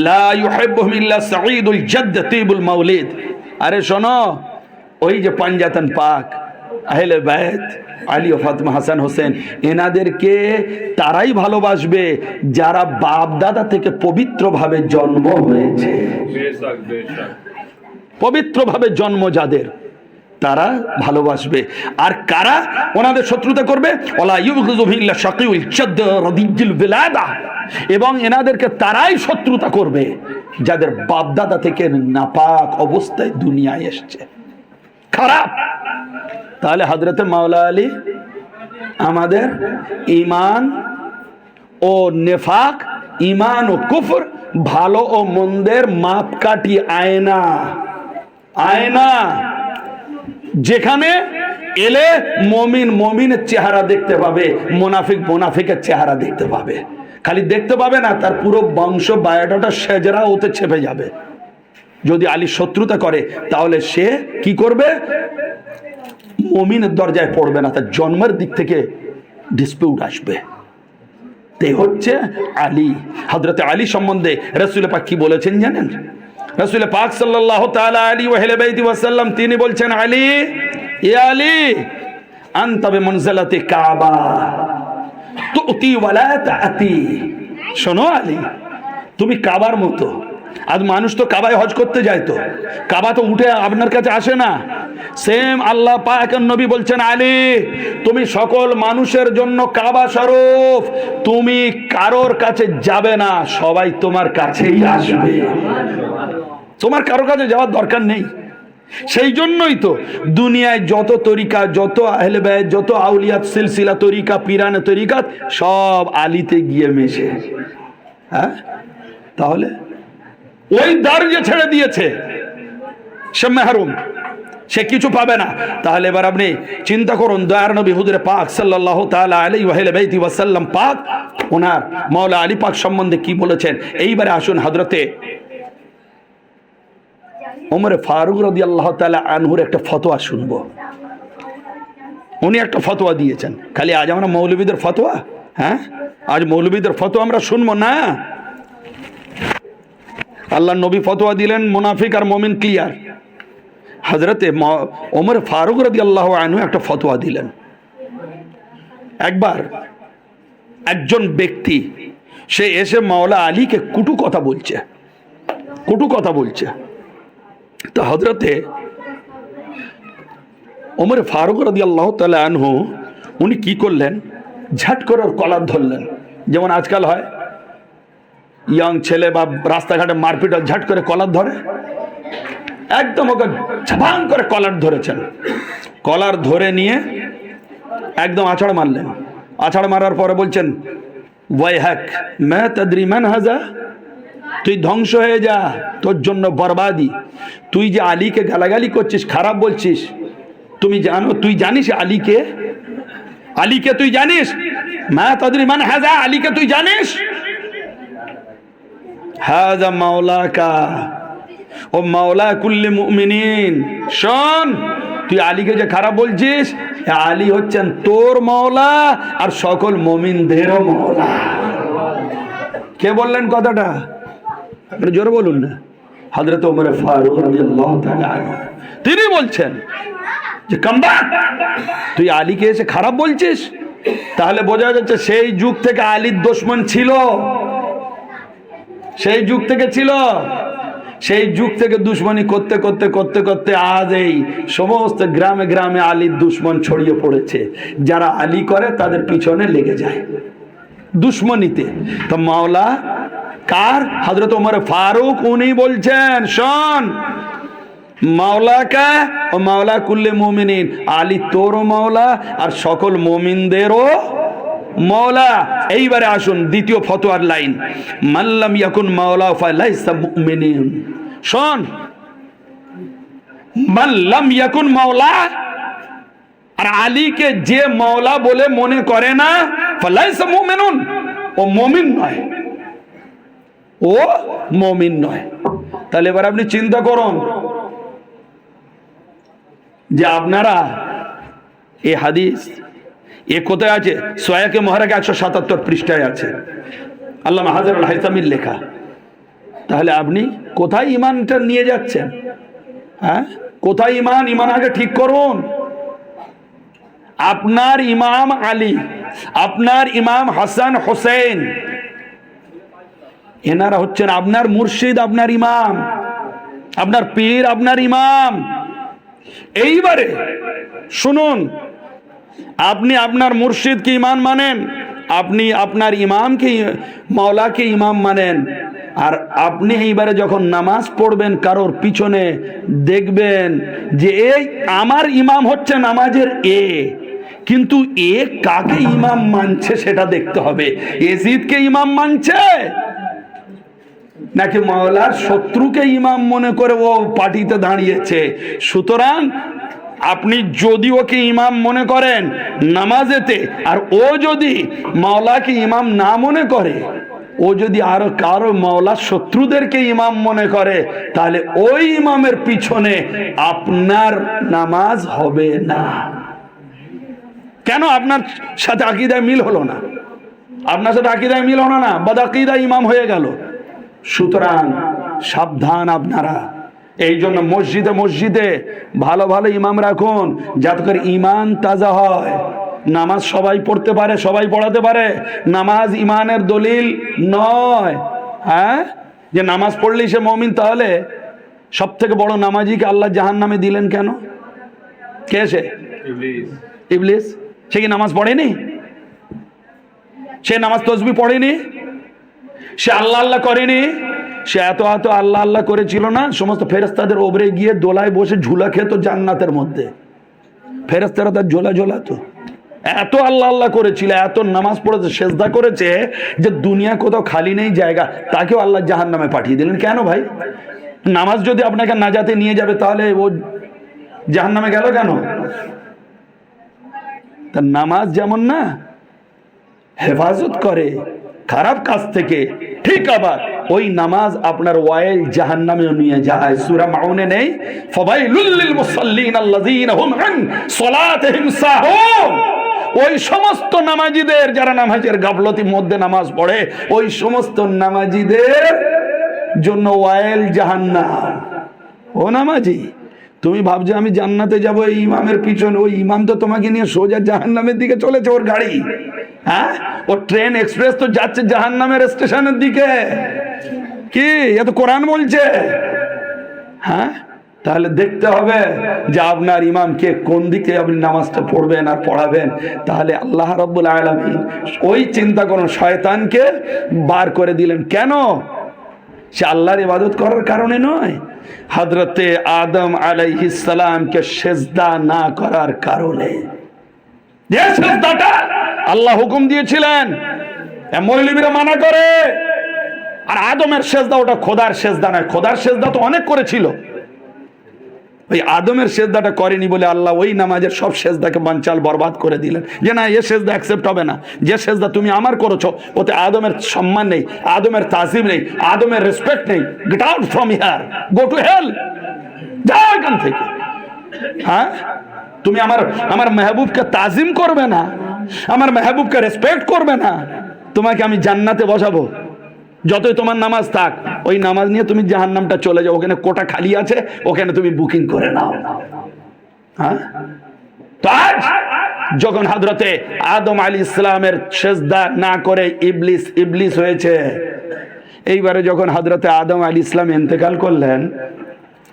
লা ইউহিব্বুহুম ইল্লা সাঈদুল জাদ্দ তিবুল মাউলিদ। আরে শোনো, ওই যে পাঞ্জাতন পাক আহলে বায়াত আলী ও ফাতেমা হাসান হোসেন, এনাদেরকে তারাই ভালোবাসবে যারা বাপ দাদা থেকে পবিত্রভাবে জন্ম হয়েছে, পবিত্রভাবে জন্ম যাদের, তারা ভালোবাসবে। আর কারা ওনাদের শত্রুতা করবে? ওয়ালা ইউগযু ইল্লা শাকিউল জাদ্দ রাদিয়ুল বিলাদা, এবং এনাদেরকে তারাই শত্রুতা করবে যাদের বাপ দাদা থেকে নাপাক অবস্থায় দুনিয়ায় এসেছে, খারাপ। তাহলে হযরতে মাওলা আলী আমাদের ঈমান ও নেফাক, ঈমান ও কুফর, ভালো ও মন্দের মাপকাঠি, আয়না, আয়না। যেখানে এলে মমিন মমিনের চেহারা দেখতে পাবে, মুনাফিক মুনাফিকের চেহারা দেখতে পাবে। খালি দেখতে পাবে না, তার পুরো বংশ বায়োডাটা সেজরা ওতে ছেপে যাবে। যদি আলী শত্রুতা করে তাহলে সে কি করবে? মুমিনের দরজায় পড়বে না, তার জন্মের দিক থেকে ডিসপিউট আসবে। তে হচ্ছে আলী। হযরতে আলী সম্বন্ধে রাসূল পাক কি বলেছেন জানেন? রাসূল পাক সাল্লাল্লাহু তাআলা আলাইহি ওয়া আলিহি ওয়াসাল্লাম তিনি বলছেন, আলী, ইয়া আলী, আনতা বিমানজিলাতি কাবা তুতি ওয়া লা তাতি। শোনো আলী, তুমি কাবার মতো। আজ মানুষ তো কাবায় হজ করতে যায়, তো কাবা তো উঠে আপনার কাছে আসে না। সেম আল্লাহ পাকের নবী বলছেন, আলী তুমি সকল মানুষের জন্য কাবা শরীফ, তুমি কারোর কাছে যাবে না, সবাই তোমার কাছেই আসবে, তোমার কারোর কাছে যাওয়ার দরকার নেই। সেই জন্যই তো দুনিয়ায় যত তরিকা, যত আহলে বায়াত, যত আউলিয়াত সিলসিলা তরিকা, পিরানে তরিকাত, সব আলীতে গিয়ে মেশে। হ্যাঁ, তাহলে ওই দ্বার যে ছেড়ে দিয়েছে সে মাহরুম, সে কিছু পাবে না। তাহলে এবার আপনি চিন্তা করুন, দয়ার নবী হুজুরে পাক সাল্লাল্লাহু তাআলা আলাইহি ওয়া আলিহি ওয়াসাল্লাম পাক ওনার মাওলা আলী পাক সম্বন্ধে কি বলেছেন। এইবারে আসুন হযরতে ওমর ফারুক রাদিয়াল্লাহু তাআলা আনহুর একটা ফতোয়া শুনবো। উনি একটা ফতোয়া দিয়েছেন। খালি আজ আমরা মৌলবীদের ফতোয়া, হ্যাঁ, আজ মৌলবীদের ফতোয়া আমরা শুনবো না। আল্লাহ নবী ফতোয়া দিলেন, মুনাফিক আর মুমিন ক্লিয়ার। হযরতে ওমর ফারুক রাদিয়াল্লাহু আনহু একটা ফতোয়া দিলেন। একবার একজন ব্যক্তি সে এসে মাওলা আলীকে কুটু কথা বলছে, কুটু কথা বলছে। তো হযরতে ওমর ফারুক রাদিয়াল্লাহু তাআলা আনহু উনি কি করলেন, ঝাট করে ওর কলার ধরলেন। যেমন আজকাল হয়, ইয়াং ছেলে বা রাস্তাঘাটে মারপিট ঝাট করে কলার ধরে, একদম ওকে ঝাপাং করে কলার ধরেছেন। কলার ধরে নিয়ে একদম আছাড় মারলেন। আছাড় মারার পরে বলছেন, ওয়াইহাক মা তাদরি মান হাজা, তুই ধ্বংস হয়ে যা, তোর জন্য বরবাদি। তুই যে আলীকে গালাগালি করছিস, খারাপ বলছিস, তুমি জানো, তুই জানিস আলীকে? আলীকে তুই জানিস? মা তাদরি মান হাজা, আলীকে তুই জানিস? হাজা মাওলাকা, ও মাওলা কুল্লি মুমিনিন, শোন, তুই আলীকে যে খারাপ বলছিস, আলী হচ্ছেন তোর মাওলা আর সকল মুমিনদেরও মাওলা। কে বললেন কথাটা? জোরে বলুন না। হযরত ওমর ফারুক রাদিয়াল্লাহু তাআলা আনহু তিনি বলছেন যে কামবাক, তুই আলীকে এসে খারাপ বলছিস। তাহলে বোঝা যাচ্ছে সেই যুগ থেকে আলীর দুশমন ছিল, সেই যুগ থেকে ছিল। সেই যুগ থেকে দুশ্মনী করতে করতে করতে করতে আজ এই সমস্ত গ্রামে গ্রামে আলীর দুশ্মন ছড়িয়ে পড়েছে। যারা আলী করে তাদের পিছনে লেগে যায় দুশ্মনীতে। তো মাওলা কার? হযরত ওমর ফারুক উনি বলছেন, শোন, মাওলা কা ও মাওলা কুল্লে মুমিনিন, আলী তোরও মাওলা আর সকল মুমিনদেরও মাওলা। এইবারে আসুন দ্বিতীয় ফতোয়ার লাইন, মাল্লাম ইয়াকুন মাওলা ফালাইসা মুমিনিন। শোন, মাল্লাম ইয়াকুন মাওলা, আর আলীকে যে মাওলা বলে মনে করে না, ফালাইসা মুমিনুন, ও মুমিন নয়, ও মুমিন নয়। তাহলে এবার আপনি চিন্তা করুন যে আপনারা এই হাদিস এ কোথায় আছে? সয়াকে মুহাররাক 177 পৃষ্ঠায় আছে, আল্লামা হাজারুল হাইসামির লেখা। তাহলে আপনি কোথায় ইমানটা নিয়ে যাচ্ছেন? হ্যাঁ, কোথায় ইমান? ইমান আগে ঠিক করুন। আপনার ইমাম আলী, আপনার ইমাম হাসান হোসেন, এনারা হচ্ছেন আপনার মুর্শিদ, আপনার ইমাম, আপনার পীর, আপনার ইমাম। এইবারে শুনুন, আপনি আপনার মুর্শিদকে ইমাম মানেন, আপনি আপনার ইমামকে মাওলাকে ইমাম মানেন, আর আপনি এইবারে যখন নামাজ পড়বেন কারোর পিছনে দেখবেন যে এই আমার ইমাম হচ্ছে নামাজের এ, কিন্তু এ কাকে ইমাম মানছে সেটা দেখতে হবে। এজিদকে ইমাম মানছে নাকি মাওলার শত্রুকে ইমাম মনে করে ও পার্টিতে দাঁড়িয়েছে। সুতরাং আপনি যদি ওকে ইমাম মনে করেন নামাজেতে, আর ও যদি মাওলাকে ইমাম না মনে করে, ও যদি আরো কারো মাওলার শত্রুদেরকে ইমাম মনে করে, তাহলে ওই ইমামের পিছনে আপনার নামাজ হবে না। কেন? আপনার সাথে আকীদায় মিল হলো না, আপনার সাথে আকীদায় মিল হলো না, বদআকিদা ইমাম হয়ে গেল। সুতরাং সাবধান আপনারা। এই জন্য মসজিদে মসজিদে ভালো ভালো ইমাম রাখুন, যাতে করে ইমান তাজা হয়। নামাজ সবাই পড়তে পারে, সবাই পড়াতে পারে, নামাজ ইমানের দলিল নয়। হ্যাঁ, যে নামাজ পড়লেই সে মুমিন, তাহলে সব থেকে বড় নামাজিকে আল্লাহ জাহান্নামে দিলেন কেন? কে সে? ইবলিস। সে কি নামাজ পড়েনি? সে নামাজ তসবিহ পড়েনি? সে আল্লাহ আল্লাহ করেনি? সে এত এত আল্লাহ আল্লাহ করেছিল না? সমস্ত ফেরেশতাদের ওপরে গিয়ে দোলায় বসে ঝুলা খেত জান্নাতের মধ্যে। ফেরেশতারা তার ঝোলা ঝোলাতো। এত আল্লাহ আল্লাহ করেছিল, এত নামাজ পড়েছে, সেজদা করেছে, যে দুনিয়া কোথাও খালি নেই জায়গা, তাকেও আল্লাহ জাহান্নামে পাঠিয়ে দিলেন। কেন ভাই? নামাজ যদি আপনাকে নাজাতে নিয়ে যাবে, তাহলে ও জাহান্নামে গেল কেন? তার নামাজ যেমন না হেফাজত করে খারাপ কাজ থেকে, ঠিক আবার ওই নামাজ আপনার ওয়াইল জাহান্নামে নিয়ে যায়। সূরা মাউনে নেই, ফাওয়াইলুল লিল মুসাল্লিন আল্লাযীনা হুম আন সালাতিহিম সাহুন। ওই সমস্ত নামাজীদের যারা নামাজের গাফলতির মধ্যে নামাজ পড়ে, ওই সমস্ত নামাজীদের জন্য ওয়াইল জাহান্নাম। ও নামাজি, তুমি ভাবছো আমি জান্নাতে যাব এই ইমামের পিছনে? ওই ইমাম তো তোমাকে নিয়ে সোজা জাহান্নামের দিকে চলেছে, ওর গাড়ি। হ্যাঁ, ও ট্রেন এক্সপ্রেস তো যাচ্ছে জাহান্নামের স্টেশনের দিকে। কি এ তো কোরআন বলছে। হ্যাঁ, তাহলে দেখতে হবে যে আপনার ইমামকে কোন দিকে আপনি নামাজটা পড়বেন আর পড়াবেন। তাহলে আল্লাহ রাব্বুল আলামিন ওই চিন্তা করুন, শয়তানকে বার করে দিলেন কেন? সে আল্লাহর ইবাদত করার কারণে নয়, হযরতে আদম আলাইহিস সালামকে সিজদা না করার কারণে। যে সিজদাটা আল্লাহ হুকুম দিয়েছিলেন, মৌলবীরা মানা করে। আর আদমের সিজদা ওটা খোদার সিজদা নয়। খোদার সিজদা তো অনেক করেছিল, ওই আদমের সেজদাটা করেনি বলে আল্লাহ ওই নামাজের সব সেজদাকে বানচাল বরবাদ করে দিলেন, যে না এ সেজদা অ্যাকসেপ্ট হবে না। যে সেজদা তুমি আমার করেছো ওতে আদমের সম্মান নেই, আদমের তাজিম নেই, আদমের রেসপেক্ট নেই। Get out from here, go to hell, যাও এখান থেকে। হ্যাঁ, তুমি আমার মেহবুবকে তাজিম করবে না, আমার মেহবুবকে রেসপেক্ট করবে না, তোমাকে আমি জান্নাতে বসাবো। যতই তোমার নামাজ থাক, ওই নামাজ নিয়ে তুমি জাহান্নামটা চলে যাও, ওখানে কোটা খালি আছে, ওখানে তুমি বুকিং করে নাও। হ্যাঁ, তো আজ যখন হযরতে আদম আলাইহিস সালামের সেজদা না করে ইবলিস হয়েছে, এইবারে যখন হযরতে আদম আলাইহিস সালাম ইন্তেকাল করলেন,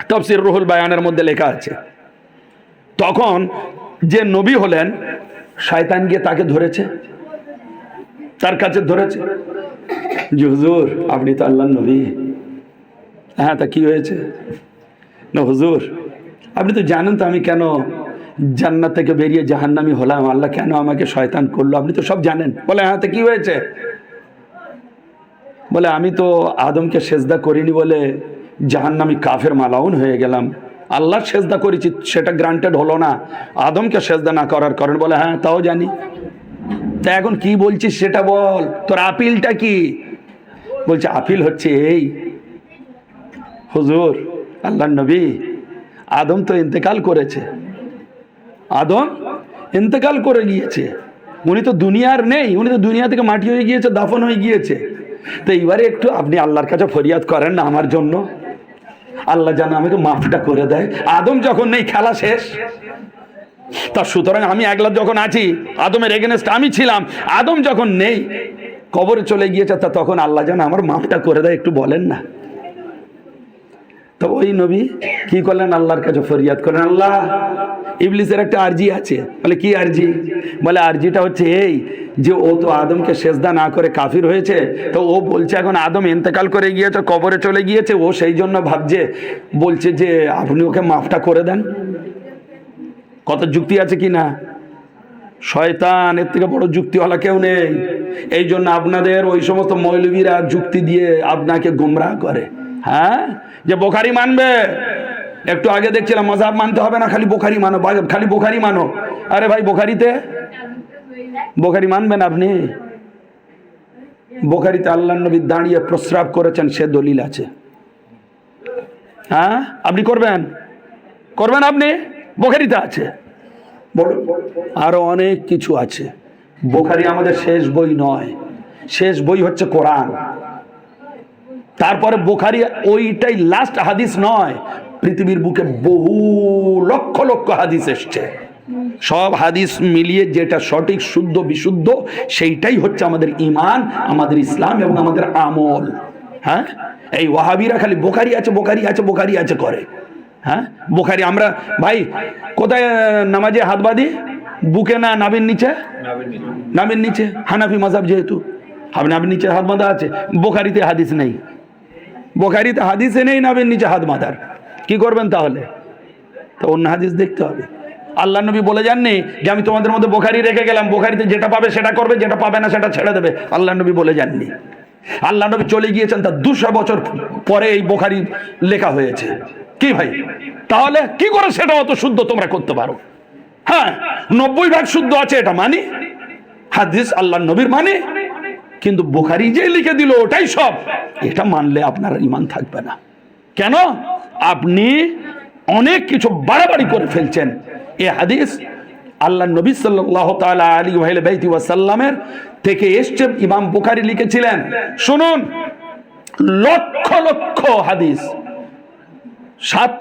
তাফসীর রুহুল বায়ানের মধ্যে লেখা আছে, তখন যে নবী হলেন, শয়তান গিয়ে তাকে ধরেছে, তার কাছে ধরেছে যে হুজুর আপনি তো আল্লাহর নবী। হ্যাঁ, তা কি হয়েছে? না হুজুর আপনি তো জানেন তো আমি কেন জান্নাত থেকে বেরিয়ে জাহান্নামী হলাম, আল্লাহ কেন আমাকে শয়তান করলো, আপনি তো সব জানেন। বলে হ্যাঁ, তা কি হয়েছে? বলে আমি তো আদমকে সেজদা করিনি বলে জাহান্নামী কাফের মালাউন হয়ে গেলাম, আল্লাহর সেজদা করেছি সেটা গ্রান্টেড হলো না, আদমকে সেজদা না করার কারণ। বলে হ্যাঁ তাও জানি, তা এখন কি বলছিস সেটা বল, তোর আপিলটা কি? বলছে আপিল হচ্ছে এই, হুজুর আল্লাহর নবী আদম তো ইন্তেকাল করেছে, আদম ইন্তেকাল করে গিয়েছে, উনি তো দুনিয়ার নেই, উনি তো দুনিয়া থেকে মাটি হয়ে গিয়েছে, দাফন হয়ে গিয়েছে। তো এইবারে একটু আপনি আল্লাহর কাছে ফরিয়াদ করেন না আমার জন্য, আল্লাহ যেন আমাকে মাফটা করে দেয়। আদম যখন নেই খেলা শেষ। তা সুতরাং আমি একলা যখন আছি, আদমের এগেনস্ট আমি ছিলাম, আদম যখন নেই কবরে চলে গিয়েছে, তা তখন আল্লাহ যেন আমার মাফটা করে দেয়, একটু বলেন না। তো ওই নবী কি করলেন? আল্লাহর কাছে ফরিয়াদ করেন, আল্লাহ ইবলিসের একটা আরজি আছে। বলে কি আরজি? বলে আরজিটা হচ্ছে এই যে ও তো আদমকে সেজদা না করে কাফির হয়েছে, তো ও বলছে এখন আদম ইন্তেকাল করে গিয়েছে, কবরে চলে গিয়েছে, ও সেই জন্য ভাবছে, বলছে যে আপনি ওকে মাফটা করে দেন। কত যুক্তি আছে কি না? শয়তান এর থেকে বড় যুক্তিওয়ালা কেউ নেই। এই জন্য আপনাদের ওই সমস্ত মৌলবীরা যুক্তি দিয়ে আপনাকে গোমরাহ করে। হ্যাঁ, যে বুখারী মানবে, একটু আগে দেখছিলাম মাযহাব মানতে হবে না, খালি বুখারী মানো, খালি বুখারী মানো। আরে ভাই বুখারী মানবেন আপনি? বুখারীতে আল্লাহর নবী দাঁড়িয়ে প্রস্রাব করেছেন, সে দলিল আছে। হ্যাঁ, আপনি করবেন আপনি? বুখারীতে আছে। আরো অনেক কিছু আছে। বুখারী আমাদের শেষ বই নয়, শেষ বই হচ্ছে কোরআন। তারপরে বুখারী ওইটাই লাস্ট হাদিস নয়, পৃথিবীর বুকে বহু লক্ষ লক্ষ হাদিস এসছে, সব হাদিস মিলিয়ে যেটা সঠিক শুদ্ধ বিশুদ্ধ সেইটাই হচ্ছে আমাদের ঈমান, আমাদের ইসলাম এবং আমাদের আমল। হ্যাঁ, এই ওয়াহাবিরা খালি বুখারী আছে করে। হ্যাঁ, বুখারী আমরা ভাই কোথায় নামাজে হাত বাঁধি? বুকে না নাভির নিচে? নাভির নিচে। হানাফি মাযহাব যেহেতু নাভির নিচে হাত বাঁধা আছে। বুখারীতে হাদিস নেই, বুখারীতে হাদিসে নেই নাভির নিচে হাত বাঁধার। কি করবেন তাহলে? তো অন্য হাদিস দেখতে হবে। আল্লাহ নবী বলে যাননি যে আমি তোমাদের মধ্যে বুখারী রেখে গেলাম, বুখারীতে যেটা পাবে সেটা করবে, যেটা পাবে না সেটা ছেড়ে দেবে। আল্লাহ নবী বলে যাননি। আল্লাহ নবী চলে গিয়েছেন, তার 200 বছর পরে এই বুখারী লেখা হয়েছে। কি ভাই, তাহলে কি করে সেটা অত শুদ্ধ তোমরা করতে পারো? হ্যাঁ, 90% শুদ্ধ আছে এটা মানি, হাদিস আল্লাহ নবীর মানে, কিন্তু বুখারী যে লিখে দিল ওটাই সব, এটা মানলে আপনার ঈমান থাকবে না। কেন? আপনি অনেক কিছু বাড়াবাড়ি করে ফেলছেন। এই হাদিস আল্লাহ নবী সাল্লাল্লাহু তাআলা আলাইহি ওয়া সাল্লামের থেকে এসছে, ইমাম বুখারী লিখেছিলেন। শুনুন, লক্ষ লক্ষ হাদিস, 6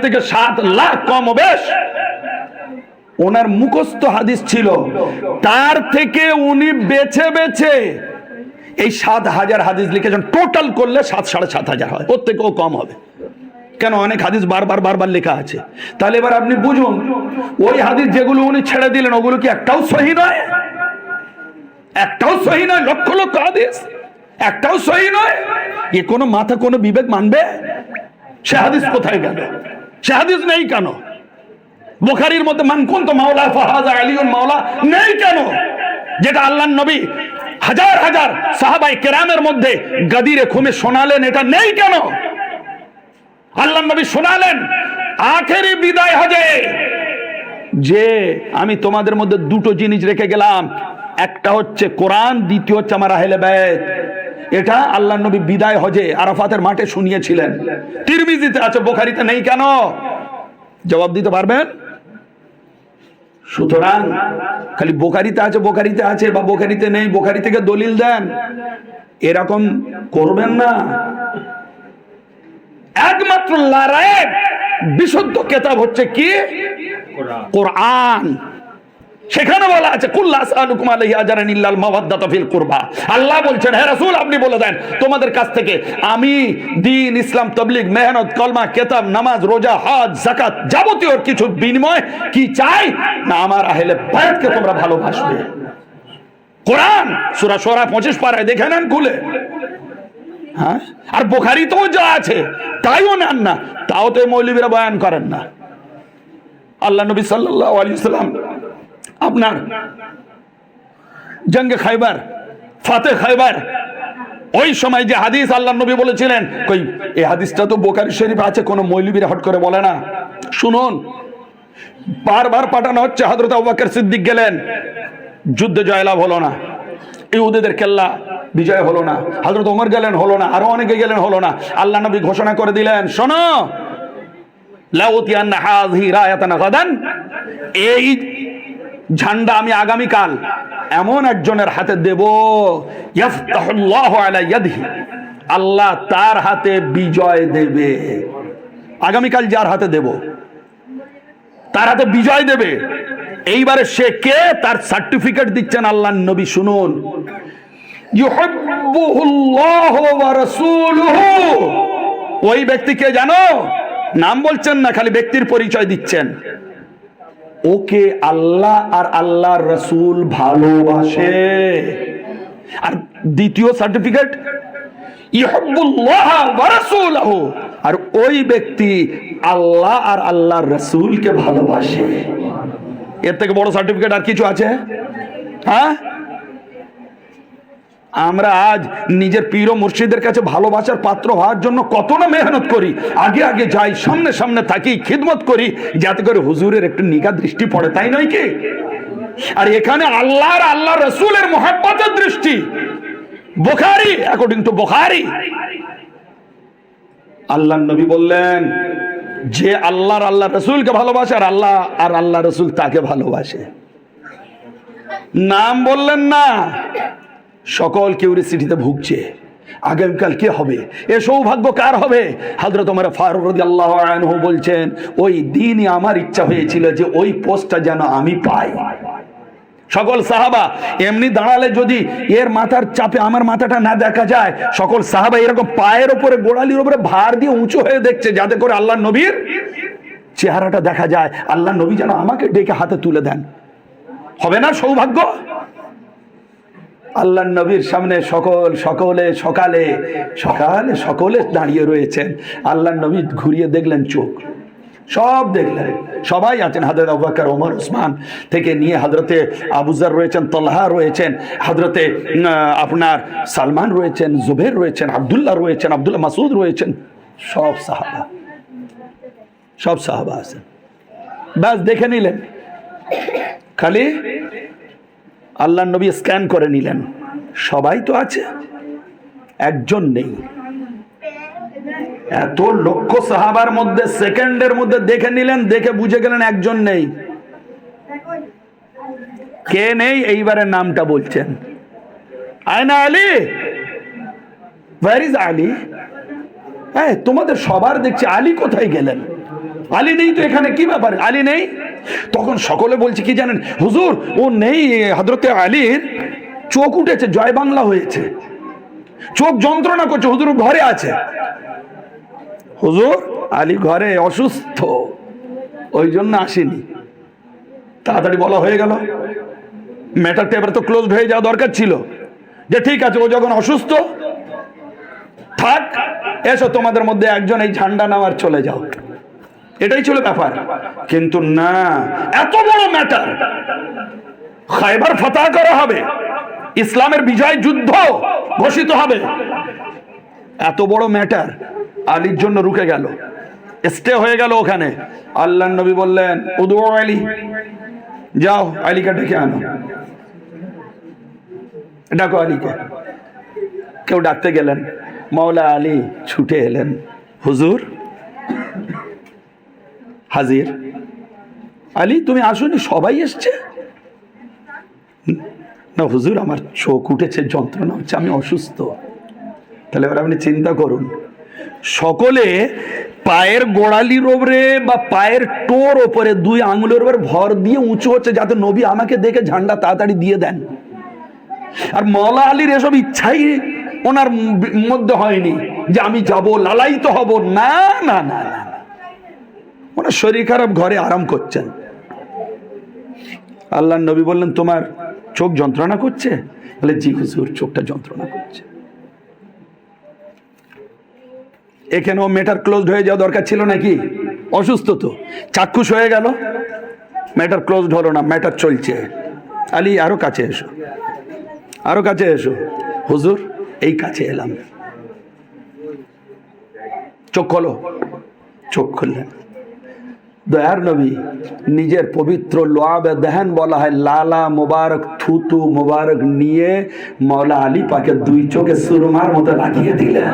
থেকে 7 লাখ কম বেশ ওনার মুখস্থ হাদিস ছিল, তার থেকে উনি বেছে বেছে এই 7,000 হাদিস লিখেছেন। টোটাল করলে 7,500 হয়, ওর থেকেও কম হবে। কেন? অনেক হাদিস বারবার লেখা আছে। তাহলে এবার আপনি বুঝুন, ওই হাদিস যেগুলো উনি ছেড়ে দিলেন ওগুলো কি একটাও সহি নয়? একটাও সহি নয়। লক্ষ লক্ষ হাদিস একটাও সহি নয়। এ কোনো মাথা কোনো বিবেক মানবে? সে হাদিস কোথায় গেল? সে হাদিস নেই কেন? বুখারীর মধ্যে মান কুনতু মাওলা ফাহাযা আলিয়ুন মাওলা নেই কেন? যেটা আল্লাহর নবী হাজার হাজার সাহাবায়ে কেরামের মধ্যে গাদিরে খুমে শোনালেন, এটা নেই কেন? আল্লাহর নবী শোনালেন আখেরি বিদায় হজে যে আমি তোমাদের মধ্যে দুটো জিনিস রেখে গেলাম, একটা হচ্ছে কোরআন, দ্বিতীয় হচ্ছে আমার আহলে বাইত। এটা আল্লাহ নবী বিদায় হজে আরাফাতের মাঠে শুনিয়েছিলেন। তিরমিজিতে আছে, বুখারীতে নেই কেন? জবাব দিতে পারবেন? সুতরাং খালি বুখারীতে আছে, বুখারীতে আছে বা বুখারীতে নেই, বুখারী থেকে দলিল দেন, এরকম করবেন না। একমাত্র লড়াইয়ের বিশুদ্ধ কিতাব হচ্ছে কি? কোরআন। সেখানে বলা আছে কুল লা আসআলুকুম আলাইহি আজরান ইল্লাল মাওয়াদ্দাতা ফিল কুরবা। আল্লাহ বলছেন, হে রাসূল আপনি বলে দেন তোমাদের কাছ থেকে আমি দ্বীন, ইসলাম, তাবলীগ, মেহনত, কলমা, কিতাব, নামাজ, রোজা, হজ, যাকাত যাবতীয় কিছু বিনিময় কি চাই? না আমার আহলে বাইতকে তোমরা ভালোবাসবে। কোরআন সূরা শুরা 25 পারায় দেখে নেন খুলে। হ্যাঁ, আর বুখারীতেও যা আছে তাইও নেন না, তাও তো মৌলবীরা বয়ান করেন না। আল্লাহ নবী সাল্লাল্লাহু আলাইহি ওয়াসাল্লাম আপনার জঙ্গে খাইবার, ফাতে খাইবার, ওই সময় যে হাদিস আল্লাহ নবী বলেছিলেন, কই এই হাদিসটা তো বুখারী শরীফ আছে, কোন মৌলবীরা হট করে বলে না। শুনুন, বারবার পাঠানো হচ্ছে, হযরত আবু বকর সিদ্দিক গেলেন, যুদ্ধে জয়লাভ হলো না, ইহুদীদের কেল্লা বিজয় হলো না। হযরত ওমর গেলেন, হলো না। আরো অনেকে গেলেন, হলো না। আল্লাহ নবী ঘোষণা করে দিলেন, শোনো, লাউতিয়ান্না হাযিহি রায়াতান গাদান, এই ঝান্ডা আমি আগামীকাল এমন একজনের হাতে দেব, ইয়াফতাহুল্লাহু আলা ইয়াদিহি, আল্লাহ তার হাতে বিজয় দেবে। আগামীকাল যার হাতে দেব তার হাতে বিজয় দেবে। এইবারে সে কে, তার সার্টিফিকেট দিচ্ছেন আল্লাহর নবী। শুনুন, ইউহিব্বুহুল্লাহু ওয়া রাসূলুহু, ওই ব্যক্তিকে জানো, নাম বলছেন না, খালি ব্যক্তির পরিচয় দিচ্ছেন। ওকে আল্লাহ আর আল্লাহর রাসূল ভালোবাসে। আর দ্বিতীয় সার্টিফিকেট, ইউহিব্বুল্লাহ ওয়া রাসূলুহু, আর ওই ব্যক্তি আল্লাহ আর আল্লাহর রাসূলকে ভালোবাসে। এর থেকে বড় সার্টিফিকেট আর কিছু আছে? হ্যাঁ, আমরা আজ নিজের পীর ও মুর্শিদের কাছে ভালোবাসার পাত্র হওয়ার জন্য কত না মেহনত করি, আগে আগে যাই, সামনে সামনে থাকি, খিদমত করি, যাতে করে হুজুরের একটু নিগাহ দৃষ্টি পড়ে, তাই নয় কি? আর এখানে আল্লাহ আর আল্লাহ রাসূলের মুহাব্বতের দৃষ্টি। বুখারী, অ্যাকর্ডিং টু বুখারী, আল্লাহর নবী বললেন, যে আল্লাহর আল্লাহ রাসূলকে ভালোবাসে আর আল্লাহ আর আল্লাহ রাসূল তাকে ভালোবাসে। নাম বললেন না, সকল কিউরিসিটিতে ভুগছে। আগামীকাল কে হবে, এ সৌভাগ্য কার হবে? হযরত ওমর ফারুক রাদিয়াল্লাহু আনহু বলছেন, ওই দিনই আমার ইচ্ছা হয়েছিল যে ওই পোস্টটা যেন আমি পাই। সকল সাহাবা এমনি দাঁড়ালে যদি এর মাথার চাপে আমার মাথাটা না দেখা যায়, সকল সাহাবা এরকম পায়ের উপরে, গোড়ালির উপরে ভার দিয়ে উঁচু হয়ে দেখছে, যাতে করে আল্লাহ নবীর চেহারাটা দেখা যায়, আল্লাহ নবী যেন আমাকে ডেকে হাতে তুলে দেন। হবে না সৌভাগ্য? আল্লাহ নবীর সামনে সকলে দাঁড়িয়ে রয়েছেন। আল্লাহ নবী ঘুরিয়ে দেখলেন, চোখ সব দেখলেন, সবাই আছেন। হযরত আবু বকর, ওমর, ওসমান থেকে নিয়ে হযরতে আবু যর রয়েছেন, তালহা রয়েছেন, হযরতে আপনার সালমান রয়েছেন, জুবাইর রয়েছেন, আব্দুল্লাহ রয়েছেন, আব্দুল্লাহ মাসউদ রয়েছেন, সব সাহাবা আছেন। ব্যাস দেখে নিলেন, খালি আল্লাহ নবী স্ক্যান করে নিলেন, সবাই তো আছে, একজন নেই। এত লক্ষ সাহাবার মধ্যে সেকেন্ডের মধ্যে দেখে নিলেন, দেখে বুঝে গেলেন একজন নেই। কে নেই? এইবারে নামটা বলছেন, আয়না আলী, ওয়্যার ইজ আলী? হ্যাঁ, তোমাদের সবার দেখছি আলী কোথায় গেলেন? আলী নেই তো এখানে, কি ব্যাপার আলী নেই? তখন সকলে বলছে কি জানেন, হুজুর ও নেই, হযরতে আলীর চোখ উঠেছে, জয় বাংলা হয়েছে, চোখ যন্ত্রণা করছে, হুজুর ঘরে আছে। হুজুর আলী ঘরে অসুস্থ, ওই জন্য আসেনি। তাড়াতাড়ি বলা হয়ে গেল, ম্যাটারটা এবার তো ক্লোজ হয়ে যাওয়া দরকার ছিল, যে ঠিক আছে ও যখন অসুস্থ থাক, এসো তোমাদের মধ্যে একজন এই ঝান্ডা নামার চলে যাও, এটাই ছিল ব্যাপার। কিন্তু না, এত বড় ম্যাটার, খায়বার ফাতাহ করা হবে, ইসলামের বিজয় যুদ্ধ ঘোষিত হবে, এত বড় ম্যাটার আলীর জন্য রুকে গেল। স্টে হয়ে গেল ওখানে। আল্লাহ নবী বললেন উদু আলী, যাও আলীকে ডেকে আনো, ডাকো আলীকে। কেউ ডাকতে গেলেন, মাওলা আলী ছুটে এলেন, হুজুর হাজির। আলী তুমি আসোনি, সবাই এসছে। না হুজুর আমার চোখ উঠেছে, যন্ত্রণা হচ্ছে, আমি অসুস্থ। তাহলে এবার আপনি চিন্তা করুন, সকলে পায়ের গোড়ালির ওপরে বা পায়ের টোর ওপরে 2 আঙুলের ওপর ভর দিয়ে উঁচু হচ্ছে যাতে নবী আমাকে দেখে ঝান্ডা তাড়াতাড়ি দিয়ে দেন। আর মাওলা আলীর এসব ইচ্ছাই ওনার মধ্যে হয়নি যে আমি যাব, লালায়িত হব, না না না না, ওনার শরীর খারাপ, ঘরে আরাম করছেন। আল্লাহ নবী বললেন তোমার চোখ যন্ত্রণা করছে? বলে জি হুজুর, চোখটা যন্ত্রণা করছে। এখানেও ম্যাটার ক্লোজড হয়ে যাওয়া দরকার ছিল নাকি? অসুস্থ তো, চাক্ষুষ হয়ে গেল, ম্যাটার ক্লোজড হলো না, ম্যাটার চলছে। আলী আরো কাছে এসো, আরো কাছে এসো। হুজুর এই কাছে এলাম, চোখ খোলো। চোখ খুললেন। দয়ার নবী নিজের পবিত্র লোয়াবে দেহেন বলা হয় লালা মোবারক, থুতু মোবারক নিয়ে মাওলা আলী পাকে 2 চোখে সুরমার মতো লাগিয়ে দিলেন।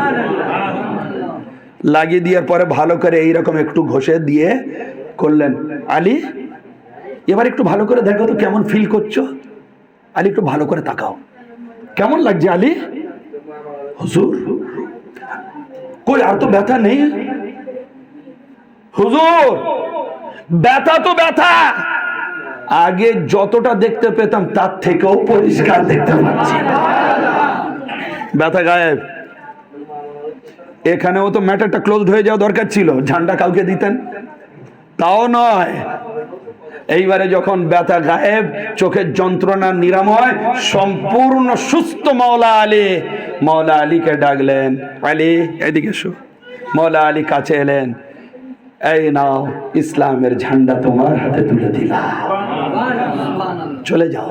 লাগিয়ে দেওয়ার পরে ভালো করে এইরকম একটু ঘষে দিয়ে করলেন, আলী এবার একটু ভালো করে দেখো তো কেমন ফিল করছো। আলী একটু ভালো করে তাকাও, কেমন লাগছে আলী? হুজুর কই আর তো ব্যথা নেই। হুজুর ব্যথা তো ব্যথা, আগে যতটা দেখতে পেতাম তার থেকেও পরিষ্কার দেখতে পাচ্ছি, ব্যথা গায়েব। এখানেও তো ম্যাটারটা ক্লোজড হয়ে যাওয়া দরকার ছিল, ঝান্ডা কাউকে দিতেন, তাও নয়। এইবারে যখন ব্যথা গায়েব, চোখের যন্ত্রণা নিরাময়, সম্পূর্ণ সুস্থ মাওলা আলী, মাওলা আলীকে ডাকলেন, আলী এদিকে এসো। মাওলা আলী কাছে এলেন, এই নাও ইসলামের ঝান্ডা তোমার হাতে তুলে দিলাম, চলে যাও।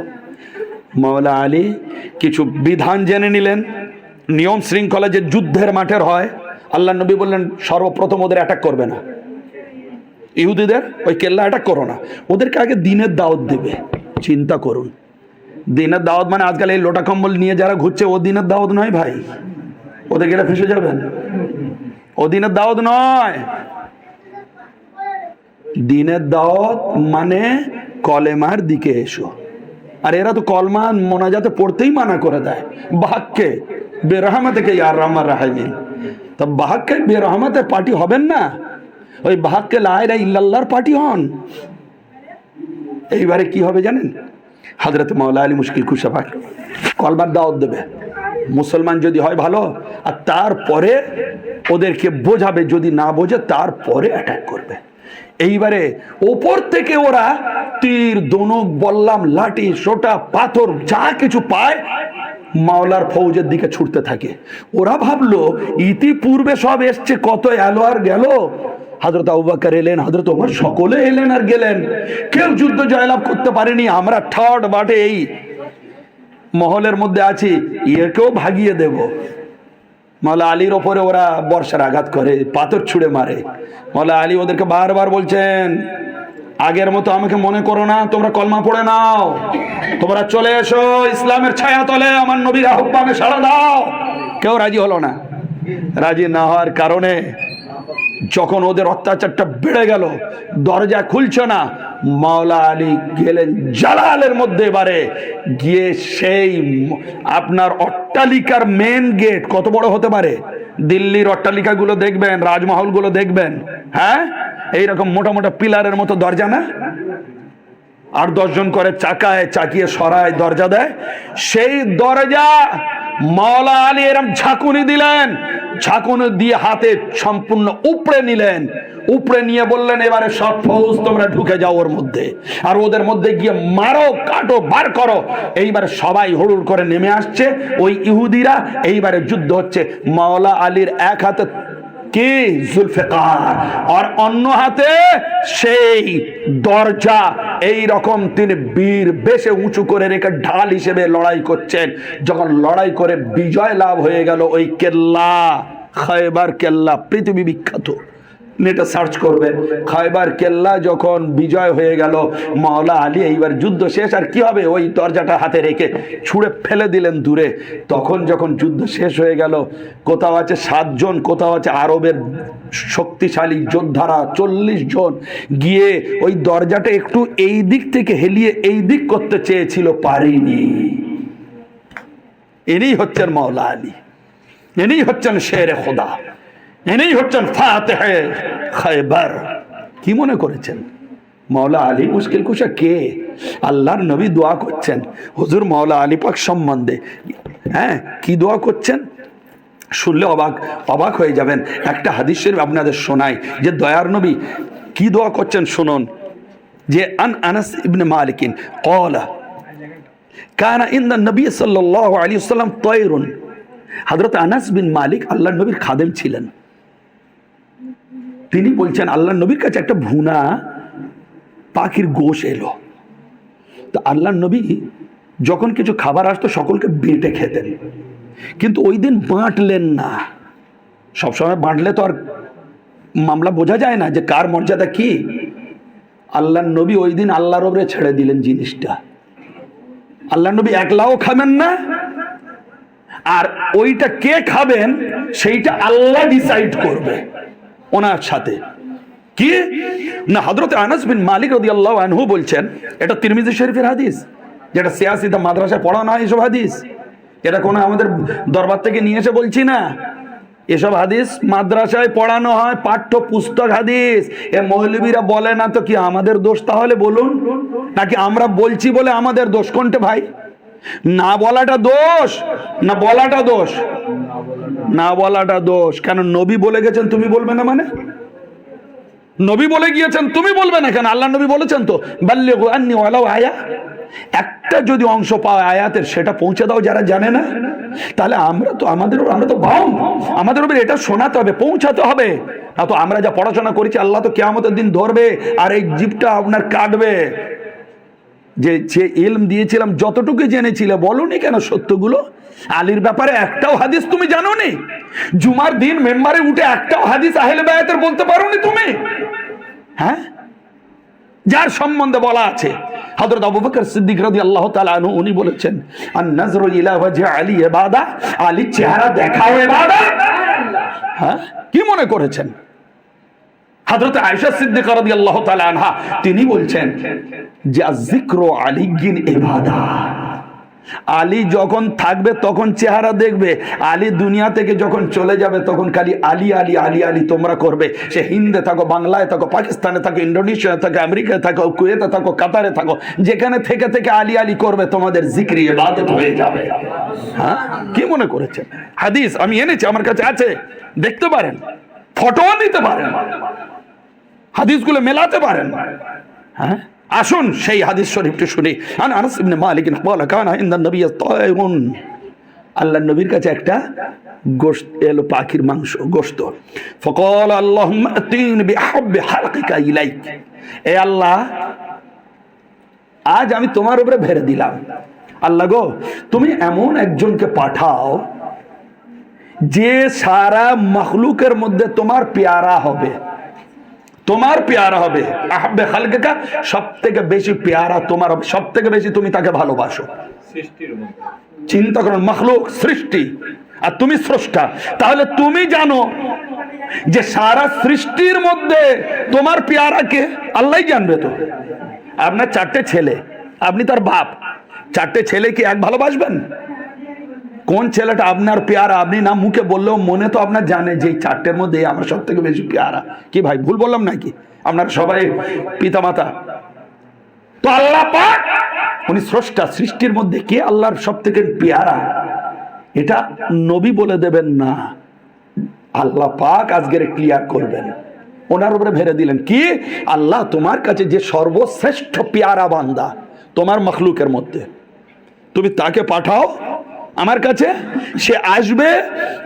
মাওলা আলী কিছু বিধান জেনে নিলেন, নিয়ম শৃঙ্খলা যে যুদ্ধের মাঠের হয়। আল্লাহ নবী বললেন সর্বপ্রথম ওদের অ্যাটাক করবে না, ইহুদিদের ওই কেল্লা অ্যাটাক করো না, ওদেরকে আগে দিনের দাওয়াত দেবে। চিন্তা করুন, দিনের দাওয়াত মানে আজকাল এই লোটা কম্বল নিয়ে যারা ঘুরছে, ও দিনের দাওয়াত নয় ভাই, ওদের গেলে ফেসে যাবেন, ও দিনের দাওয়াত নয়। দিনের দাওয়াত মানে কলেমার দিকে এসো। আর এরা তো কলমা মোনাজাতে পড়তেই মানা করে দেয়, বাহাককে বেরহমাতে কে ইয়ার রহমান রাহিমিন। তা বাহাককে বেরহমাতে পার্টি হবেন না, ওই বাহাককে লা ইলাহা ইল্লাল্লাহর পার্টি হন। এইবারে কি হবে জানেন? হযরত মাওলা আলী মুশকিল কুশা পাক কলমার দাওয়াত দেবে, মুসলমান যদি হয় ভালো, আর তারপরে ওদেরকে বোঝাবে, যদি না বোঝে তারপরে অ্যাটাক করবে। এইবারে ওপর থেকে ওরা তীর, ধনুক, বললাম, লাঠি, সোটা, পাথর যা কিছু পায় মাওলার ফৌজের দিকে ছুটতে থাকে। ওরা ভাবলো ইতিপূর্বে সব এসছে, কত এলো আর গেল। হযরত আবু বকর এলেন, হযরত ওমর, সকলে এলেন আর গেলেন, কেউ যুদ্ধ জয়লাভ করতে পারেনি। আমরা থার্ড বাটে এই মহলের মধ্যে আছি, একেও ভাগিয়ে দেব। মাওলা আলীর ওপরে ওরা বর্ষার আঘাত করে, পাথর ছুঁড়ে মারে। মাওলা আলী ওদেরকে বারবার বলছেন, আগের মতো আমাকে মনে করো না, তোমরা কলমা পড়ে নাও, তোমরা চলে এসো ইসলামের ছায়া তলে, আমার নবীর আহ্বানে সাড়া দাও। কেউ রাজি হলো না। রাজি না হওয়ার কারণে যখন ওদের অত্যাচারটা বেড়ে গেল, দরজা খুলছে না, মাওলা আলী গেলেন জালালের মধ্যে, এবারে গিয়ে সেই আপনার অট্টালিকার মেন গেট কত বড় হতে পারে, দিল্লির অট্টালিকাগুলো দেখবেন, রাজমহলগুলো দেখবেন, হ্যাঁ এইরকম মোটা মোটা পিলারের মতো দরজা না, 8-10 জন করে চাকিয়ে সরায় দরজা দেয়, সেই দরজা মাওলা আলী এরম ঝাঁকুনি দিলেন, ঝাঁকুনি দিয়ে হাতে সম্পূর্ণ উপড়ে নিলেন। উপড়ে নিয়ে বললেন, এবারে সব ফৌজ তোমরা ঢুকে যাও ওর মধ্যে, আর ওদের মধ্যে গিয়ে মারো, কাটো, বার করো। এইবারে সবাই হুড়ুড় করে নেমে আসছে, ওই ইহুদিরা। এইবারে যুদ্ধ হচ্ছে। মাওলা আলীর এক হাতে কি জুলফিকার, আর অন্য হাতে সেই দরজা। এই রকম তিনি বীর বেশে উঁচু করে রেখে ঢাল হিসেবে লড়াই করছেন। যখন লড়াই করে বিজয় লাভ হয়ে গেল, ওই কেল্লা, খায়বার কেল্লা, পৃথিবী বিখ্যাত নেটে সার্চ করবেন, খায়বার কেল্লা যখন বিজয় হয়ে গেল, মাওলা আলী এইবার যুদ্ধ শেষ, আর কি হবে, ওই দরজাটা হাতে রেখে ছুঁড়ে ফেলে দিলেন দূরে। তখন যখন যুদ্ধ শেষ হয়ে গেল, কোথাও আছে 7 জন, কোথাও আছে আরবের শক্তিশালী যোদ্ধারা 40 জন গিয়ে ওই দরজাটা একটু এই দিক থেকে হেলিয়ে এই দিক করতে চেয়েছিল, পারেনি। ইনি হচ্ছেন মাওলা আলী, ইনি হচ্ছেন শেরে খোদা, ইনি হচ্ছেন ফাতেহে খায়বার। কি মনে করেছেন মাওলা আলী মুশকিল কুশা কে? আল্লাহর নবী দোয়া করছেন হুজুর মাওলা আলী পাক সম্বন্ধে। হ্যাঁ, কি দোয়া করছেন শুনলে অবাক হয়ে যাবেন। একটা হাদিস শরীফ আপনাদের শোনাই যে দয়ার নবী কি দোয়া করছেন শুনুন। যে আনাস ইবনে মালিকিন ক্বালা কানা ইনদা নবী সাল্লাল্লাহু আলাইহি ওয়াসাল্লাম তায়রুন। হযরত আনাস বিন মালিক আল্লাহর নবীর খাদেম ছিলেন। তিনি বলছেন আল্লাহর নবীর কাছে একটা ভুনা পাখির গোশ এলো। তো আল্লাহর নবী যখন কিছু খাবার আসতো সকলকে বেটে খেতেন, কিন্তু ওই দিন বাঁটলেন না। সবসময় বাঁটলে তো আর মামলা বোঝা যায় না যে কার মর্যাদা কি। আল্লাহর নবী ওই দিন আল্লাহর উপরে ছেড়ে দিলেন জিনিসটা। আল্লাহর নবী একলাও খাবেন না, আর ওইটা কে খাবেন সেইটা আল্লাহ ডিসাইড করবে ওনার সাথে। কি না, হযরত আনাস বিন মালিক রাদিয়াল্লাহু আনহু বলছেন, এটা তিরমিজি শরীফের হাদিস, যেটা সিয়াসিদা মাদ্রাসায় পড়ানো হয় এসব হাদিস। এটা কোনো আমাদের দরবার থেকে নিয়ে এসে বলছি না, এসব হাদিস মাদ্রাসায় পড়ানো হয়, পাঠ্য পুস্তক হাদিস। এ মৌলবীরা বলে না তো কি আমাদের দোষ? তাহলে বলুন, নাকি আমরা বলছি বলে আমাদের দোষ? কোনটা ভাই? না বলাটা দোষ না বলাটা দোষ? না বলাটা দোষ। কেন? নবী বলে গেছেন, তুমি বলবে না মানে? নবী বলে গিয়েছেন, তুমি বলবে না কেন? আল্লাহ নবী বলেছেন তো, বাল্লিগু আন্নী ওয়ালাউ আয়া। একটা যদি অংশ পাও আয়াতের, সেটা পৌঁছে দাও যারা জানে না। তাহলে আমরা তো বাউন্ড, আমাদের উপর এটা শোনাতে হবে, পৌঁছাতে হবে। না তো আমরা যা পড়াশোনা করেছি, আল্লাহ তো কিয়ামতের দিন ধরবে আর এই জিভটা আপনার কাটবে। যে ইলম দিয়েছিলাম যতটুকু জেনেছিলে, বলনি কেন সত্যগুলো? আলীর ব্যাপারে একটাও হাদিস তুমি জানোনি? জুমার দিন মেম্বারে উঠে একটাও হাদিস আহলে বায়াতের বলতে পারোনি তুমি? হ্যাঁ, যার সম্বন্ধে বলা আছে হযরত আবু বকর সিদ্দিক রাদিয়াল্লাহু তাআলা আনহু, উনি বলেছেন আন নাজরু ইলা ওয়াজহি আলী ইবাদা, আলীর চেহারা দেখাও ইবাদত। হ্যাঁ, কি মনে করেছেন? হযরত আয়েশা সিদ্দিকা রাদিয়াল্লাহু তাআলা আনহা তিনি বলছেন যে যিকরু আলীগিন ইবাদত। আলী যখন থাকবে তখন চেহারা দেখবে, আলী দুনিয়া থেকে যখন চলে যাবে তখন খালি আলী আলী আলী আলী তোমরা করবে। সে হিন্দে থাকো, বাংলায় থাকো, পাকিস্তানে থাকো, ইন্দোনেশিয়ায় থাকো, আমেরিকায় থাকো, কুয়েতে থাকো, কাতারে থাকো, যেখানে থেকে থেকে আলী আলী করবে, তোমাদের জিকরি ইবাদত হয়ে যাবে। হ্যাঁ, কি মনে করেছেন? হাদিস আমি এনেছি, আমার কাছে আছে, দেখতে পারেন, ফটো নিতে পারেন, হাদিসগুলো মেলাতে পারেন। হ্যাঁ, আসুন সেই হাদিস শরীফটি শুনি। আনাস ইবনে মালিক ক্বালা কানা ইনদান নবী তায়রুন। আল্লাহর নবীর কাছে একটা গোশত এলো, পাখির মাংস, গোশত। ফাকাল আল্লাহুম্মা আতিন বিহাব্বি হালকিকা ইলাইক। এ আল্লাহ, আজ আমি তোমার উপরে ভেড়ে দিলাম। আল্লাহ গো, তুমি এমন একজনকে পাঠাও যে সারা মখলুকের মধ্যে তোমার পেয়ারা হবে, তোমার পেয়ারা হবে। আহাব্বে খালকিকা, সব থেকে বেশি পেয়ারা তোমার হবে, সব থেকে বেশি তুমি তাকে ভালোবাসো। চিন্তা করুন, মখলুক সৃষ্টি আর তুমি স্রষ্টা। তাহলে তুমি জানো যে সারা সৃষ্টির মধ্যে তোমার পেয়ারাকে আল্লাহই জানবে। তো আপনার 4টে ছেলে, আপনি তার বাপ, 4টে ছেলে কি এক ভালোবাসবেন? কোন ছেলেটা আপনার পেয়ারা আপনি না মুখে বললেও মনে তো আপনার জানে যে 4টের মধ্যে আমার সব থেকে বেশি পেয়ারা। কি ভাই ভুল বললাম নাকি? আপনারা সবাই পিতামাতা। তো আল্লাহ পাক উনি স্রষ্টা, সৃষ্টির মধ্যে কে আল্লাহর সব থেকে পেয়ারা এটা নবী বলে দেবেন না, আল্লাহ পাক আজকের ক্লিয়ার করবেন। ওনার উপরে ভেড়ে দিলেন কি, আল্লাহ তোমার কাছে যে সর্বশ্রেষ্ঠ পেয়ারা বান্দা তোমার মখলুকের মধ্যে, তুমি তাকে পাঠাও আমার কাছে, সে আসবে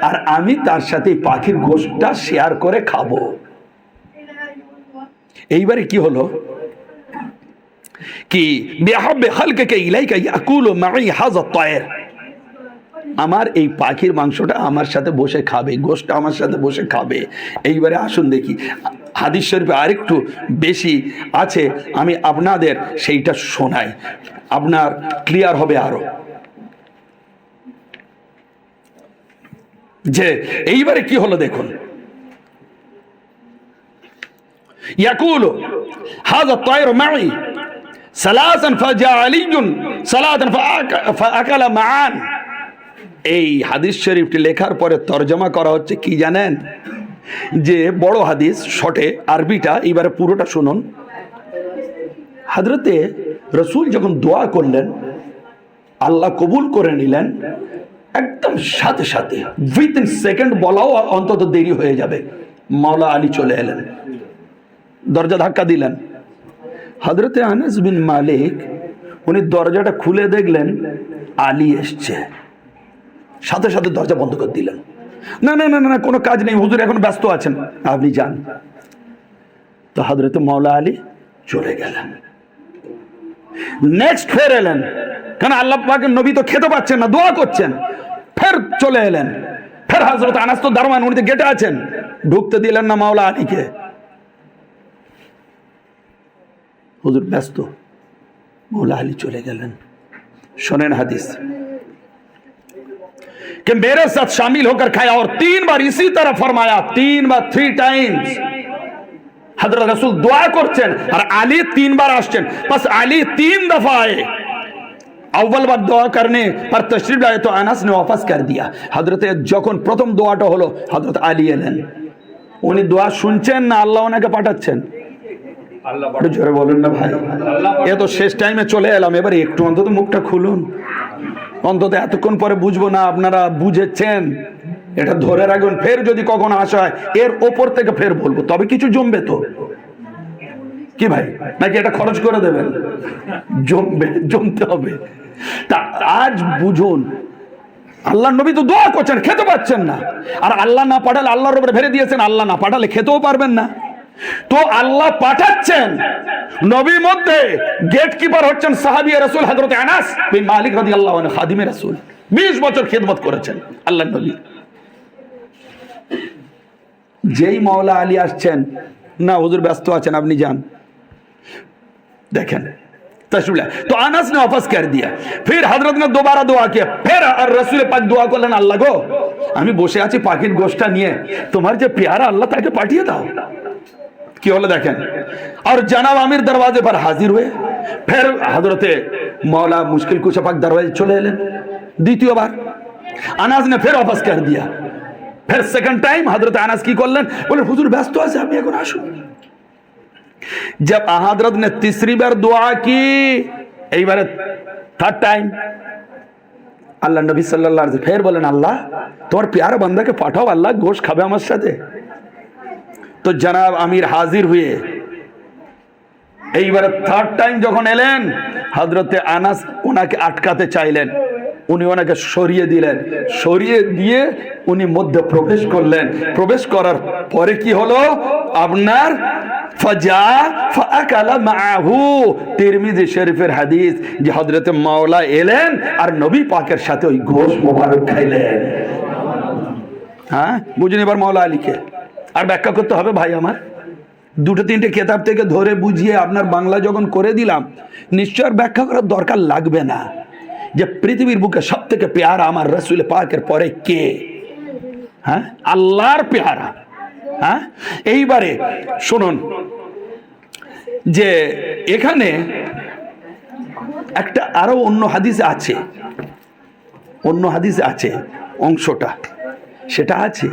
আর আমি তার সাথে পাখির গোশতটা শেয়ার করে খাবো। এইবারে কি হলো কি, বিহাব্বি খালকিকা ইলাইকা ইয়াকুলু মাই হাযা তায়র। আমার এই পাখির মাংসটা আমার সাথে বসে খাবে, গোশটা আমার সাথে বসে খাবে। এইবারে আসুন দেখি, হাদিস শরীফে আরেকটু বেশি আছে, আমি আপনাদের সেইটা শোনাই, আপনার ক্লিয়ার হবে আরো। যে এইবারে কি হলো দেখুন, ইয়াকুলু হাযা তায়রু মাই সালাসান ফাজা আলীজুন সালাতান ফাআকালা মাআন। এই হাদিস শরীফটি লেখার পরে তরজমা করা হচ্ছে কি জানেন, যে বড় হাদিস শর্টে আরবিটা, এবারে পুরোটা শুনুন। হযরতে রাসূল যখন দোয়া করলেন, আল্লাহ কবুল করে নিলেন, একদম সাথে সাথে উইথিন সেকেন্ড বলাও অন্তত দেরি হয়ে যাবে, মাওলা আলী চলে এলেন, দরজা ধাক্কা দিলেন। হযরতে আনাস বিন মালিক উনি দরজাটা খুলে দেখলেন আলী এসছে, সাথে সাথে দরজা বন্ধ করে দিলেন। না না না না, কোনো কাজ নেই হুজুর, এখন ব্যস্ত আছেন, আপনি যান। তো হযরতে মাওলা আলী চলে গেলেন। নেক্সট ফের এলেন, কারণ আল্লাহ পাকের নবী তো খেতে পাচ্ছেন না, দোয়া করছেন, ফের চলে এলেন। ফের হযরত আনাস তো দারোয়ান, উনি তো গেটে আছেন, ঢুকতে দিলেন না মাওলা আলীকে। হুজুর ব্যস্ত, मौला अली चले गए। सुनेन हदीस कि मेरे साथ शामिल होकर खाया और 3 बार इसी तरह फरमाया, 3 बार 3 टाइम्स हजरत रसूल दुआ करছেন और अली 3 बार আসছেন। बस अली 3 दफा आए। अव्वल बार दुआ करने पर तशरीफ लाए तो अनस ने वापस कर दिया। हजरत যখন প্রথম দোয়াটা হলো হযরত আলী এলেন, উনি দোয়া শুনছেন না আল্লাহ ওনাকে পাঠাচ্ছেন? আল্লাহ পাঠাচ্ছেন। জোরে বলেন না ভাই, এ তো শেষ টাইমে চলে এলাম, এবারে একটু অন্তত মুখটা খুলুন, অন্তত এতক্ষণ পরে বুঝবো না আপনারা বুঝেছেন, এটা ধরে রাখবেন। ফের যদি কখনো আসা হয় এর ওপর থেকে ফের বলবো, তবে কিছু জমবে তো কি ভাই, নাকি এটা খরচ করে দেবেন? জমবে, জমতে হবে। তা আজ বুঝুন, আল্লাহ নবী তো দোয়া করছেন, খেতে পাচ্ছেন না, আর আল্লাহ না পাঠালে আল্লাহর উপরে ফেলে দিয়েছেন, আল্লাহ না পাঠালে খেতেও পারবেন না। তো আল্লাহ পাঠাচ্ছেন, নবীর মধ্যে গেটকিপার হচ্ছেন সাহাবী রাসূল হযরত আনাস বিন মালিক রাদিয়াল্লাহু আনহু, খাদিমে রাসূল, 20 বছর খেদমত করেছেন আল্লাহর নবী। যেই মাওলা আলী আসছেন, না হুজুর ব্যস্ত আছেন আপনি যান, देखें तशरीफ लाए तो अनस ने वापस कर दिया। फिर हजरत ने दोबारा दुआ किया, फिर रसूल पाक दुआ করলেন, আল্লাহ গো আমি বসে আছি পাখির গোশটা নিয়ে, তোমার যে प्यारा আল্লাহ তাকে পাঠিয়ে দাও। কি হলো দেখেন, और जनाब आमिर दरवाजे पर हाजिर हुए। फिर हजरते मौला मुश्किल कुशा पाक दरवाजे चले एलेन দ্বিতীয় বার। अनस ने फिर वापस कर दिया। फिर सेकंड टाइम हजरत अनस की করলেন, বলে হুজুর ব্যস্ত আছে আপনি এখন আসুন। जब हजरत ने तीसरी बार दुआ की, एक बार थर्ड टाइम अल्लाह नबी सल्लल्लाहु अलैहि वसल्लम फिर बोलें, अल्लाह तुम्हारे प्यारे बंदा के पाठाओ, अल्लाह गोश्त खाबे আমার সাথে। तो जनाब आमिर हाजिर हुए। এইবারে থার্ড টাইম যখন এলেন, হযরতে আনাস ওনাকে আটকাতে চাইলেন, উনি ওনাকে সরিয়ে দিলেন, সরিয়ে দিয়ে উনি মধ্যে প্রবেশ করলেন। প্রবেশ করার পরে কি হলো আপনার, ফাজা ফাআকালা মাআহু, তিরমিজি শরীফের হাদিস, যে হযরতে মাওলা এলেন আর নবী পাকের সাথে ওই গোশত মোবারক খাইলেন। হ্যাঁ বুঝুন এবার মাওলা আলীকে আর ব্যাখ্যা করতে হবে ভাই আমার, দুটো তিনটে কিতাব থেকে ধরে বুঝিয়ে আপনার বাংলা যখন করে দিলাম, নিশ্চয় আর ব্যাখ্যা করার দরকার লাগবে না যে পৃথিবীর বুকে সবথেকে প্যারা আমার রাসূল পাকের পরে কে? হ্যাঁ আল্লাহর প্যারা। হ্যাঁ এইবারে শুনুন যে এখানে একটা আরো অন্য হাদিস আছে, অন্য হাদিস আছে অংশটা, সেটা আছে।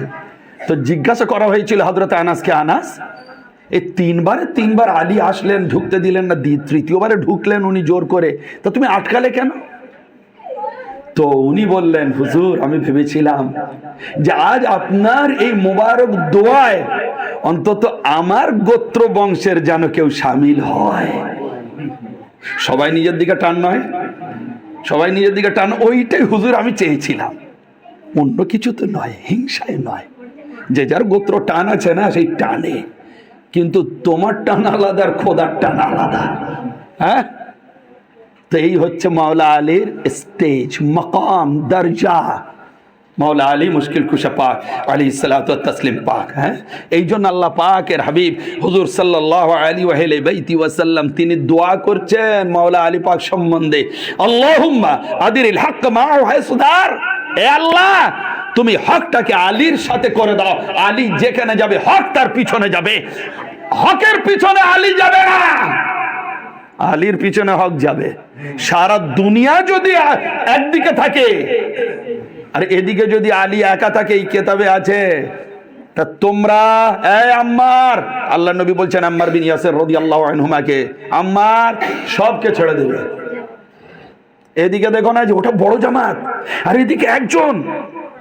তো জিজ্ঞাসা করা হয়েছিল হযরত আনাসকে, আনাস এই 3 বার আলী আসলেন, ঢুকতে দিলেন না, তৃতীয়বারে ঢুকলেন উনি জোর করে, তা তুমি আটকালে কেন? তো উনি বললেন, হুজুর আমি ভেবেছিলাম যে আজ আপনার এই মোবারক দোয়ায় অন্তত আমার গোত্র বংশের যেন কেউ শামিল হয়। সবাই নিজের দিকে টান নয়, সবাই নিজের দিকে টান, ওইটাই হুজুর আমি চেয়েছিলাম, অন্য কিছু তো নয়, হিংসায় নয়। যে যার গোত্র টান আছে না সেই টানে, কিন্তু তোমার টান আলাদা আর খোদার টান আলাদা। হ্যাঁ তো এই হচ্ছে মাওলা আলীর স্টেজ, মাকাম, দরজা। মৌলা আলী মুশকিল কুশা পাক আলাইহিস সালাতু ওয়াত তাসলিম পাক। হ্যাঁ, এই জন্য আল্লাহ পাকের হাবিব হুজুর সাল্লাল্লাহু আলাইহি ওয়া আলিহি ওয়াসাল্লাম তিনি দোয়া করছেন মৌলা আলী পাক সম্বন্ধে, আল্লাহুম্মা আদিরিল হক মা'হু হায়সুদার, এ আল্লাহ তুমি হকটাকে আলীর সাথে করে দাও, আলী যেখানে যাবে হক তার পিছনে যাবে, হকের পিছনে আলী যাবে না, আলীর পিছনে হক যাবে। সারা দুনিয়া যদি একদিকে থাকে আর এদিকে যদি আলী একা থাকে, এই কিতাবে আছে, তা তোমরা এই আম্মার, আল্লাহ নবী বলছেন আম্মার বিন ইয়াসির রাদিয়াল্লাহু আনহুমাকে, আম্মার সবকে ছেড়ে দেবে। এদিকে দেখো না যে ওটা বড় জামাত, আর এদিকে একজন,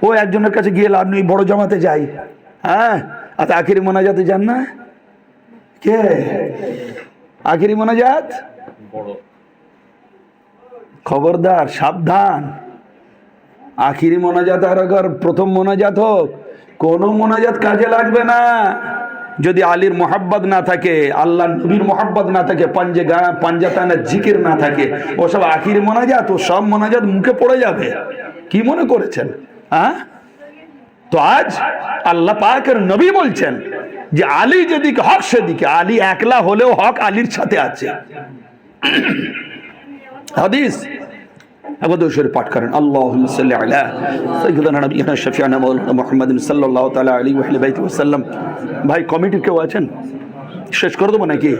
ও একজনের কাছে গিয়ে লাভ নেই, বড় জামাতে যাই। হ্যাঁ, আচ্ছা আখিরি মোনাজাতে যান না, কে আখিরি মোনাজাত? খবরদার, সাবধান, আখিরি মোনাজাত আর আবার প্রথম মোনাজাত হোক, কোন মোনাজাত কাজে লাগবে না যদি আলীর মোহাব্বত না থাকে, আল্লাহ নবীর মোহাব্বত না থাকে, পাঞ্জাতানের জিকির না থাকে। ওসব আখিরি মোনাজাত, ও সব মোনাজাত মুখে পড়ে যাবে। কি মনে করেছেন? হ্যাঁ, তো আজ আল্লাহ পাকের নবী বলছেন যে আলী যেদিকে হক সেদিকে, আলী একলা হলেও হক আলীর সাথে আছে। হাদিস আবু দাউদ শরীফ পাঠ করেন, আল্লাহুম্মা সাল্লি আলা সাইয়্যিদিনা নাবিয়িনা শাফিঈনা মাওলানা মুহাম্মাদিন সাল্লাল্লাহু তাআলা আলাইহি ওয়া আলিহি ওয়াসাল্লাম। ভাই কমিটি কেউ আছেন? শেষ করে দেবো নাকি?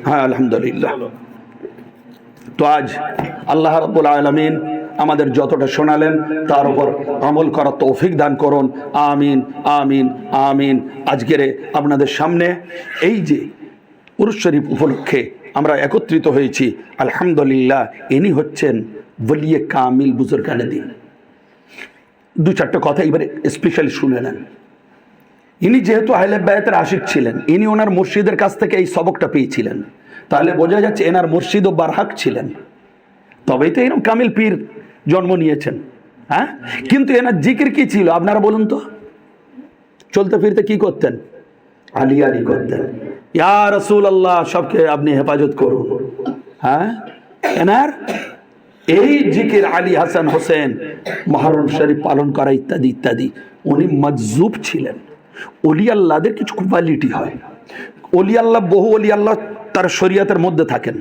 হ্যাঁ, আলহামদুলিল্লাহ। তো আজ আল্লাহ রাব্বুল আলামিন আমাদের যতটা শোনালেন তার উপর আমল করার তৌফিক দান করুন, আমিন আমিন আমিন। আজকের আপনাদের সামনে এই যে উরুস শরীফ উপলক্ষে আমরা একত্রিত হয়েছি, আলহামদুলিল্লাহ, ইনি হচ্ছেন ওলিয়ে কামিল বুজুর্গানে দিন। দু চারটে কথা এবারে স্পেশালি শুনে নেন। ইনি যেহেতু আহলে বায়াতের আশিক ছিলেন, ইনি ওনার মুর্শিদের কাছ থেকে এই সবকটা পেয়েছিলেন, তাহলে বোঝা যাচ্ছে এনার মুর্শিদ ও বারহাক ছিলেন, তবেই তো এরকম কামিল পীর জন্ম নিয়েছেন। হ্যাঁ, কিন্তু এনার জিকির কি ছিল আপনারা বলুন তো? চলতে ফিরতে কি করতেন? আলী আলী করতেন, ইয়া রাসূলুল্লাহ সবকে আপনি হেফাজত করুন। হ্যাঁ, এনার এই জিকির আলী হাসান হোসেন মুহররম শরীফ পালন করা ইত্যাদি ইত্যাদি। উনি মজজুব ছিলেন। ওলি আল্লাহদের কিছু কোয়ালিটি হয়, ওলি আল্লাহ, বহু ওলি আল্লাহ তার শরীয়তের মধ্যে থাকেন,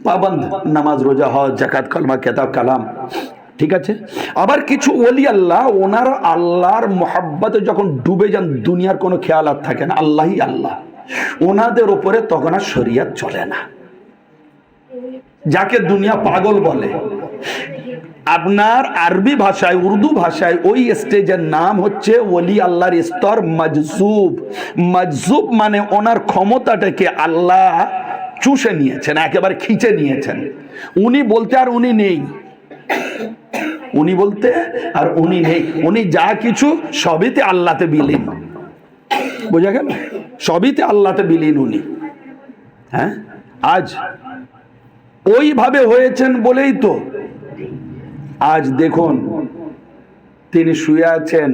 পাবন্দ, নামাজ রোজা হজ যাকাত কলমা কিতাব কালাম, ঠিক আছে। আবার কিছু ওলি আল্লাহ ওনার আল্লাহর মোহাব্বতে যখন ডুবে যান, দুনিয়ার কোনো খেয়ালাত থাকে না, আল্লাহই আল্লাহ, ওনাদের উপরে তখন আর শরীয়ত চলে না, যাকে দুনিয়া পাগল বলে। আপনার আরবি ভাষায়, উর্দু ভাষায় ওই স্টেজের নাম হচ্ছে ওলি আল্লাহর স্তর মজজুব। মজজুব মানে ওনার ক্ষমতাটাকে আল্লাহ চুষে নিয়েছেন, একেবারে খিচে নিয়েছেন। উনি বলতে আর উনি নেই, উনি বলতে আর উনি নেই, উনি যা কিছু সবইতে আল্লাহতে বিলীন। বোঝা গেল? সবইতে আল্লাহতে বিলীন উনি। হ্যাঁ, আজ ওইভাবে হয়েছেন বলেই তো আজ দেখুন তিনি শুয়ে আছেন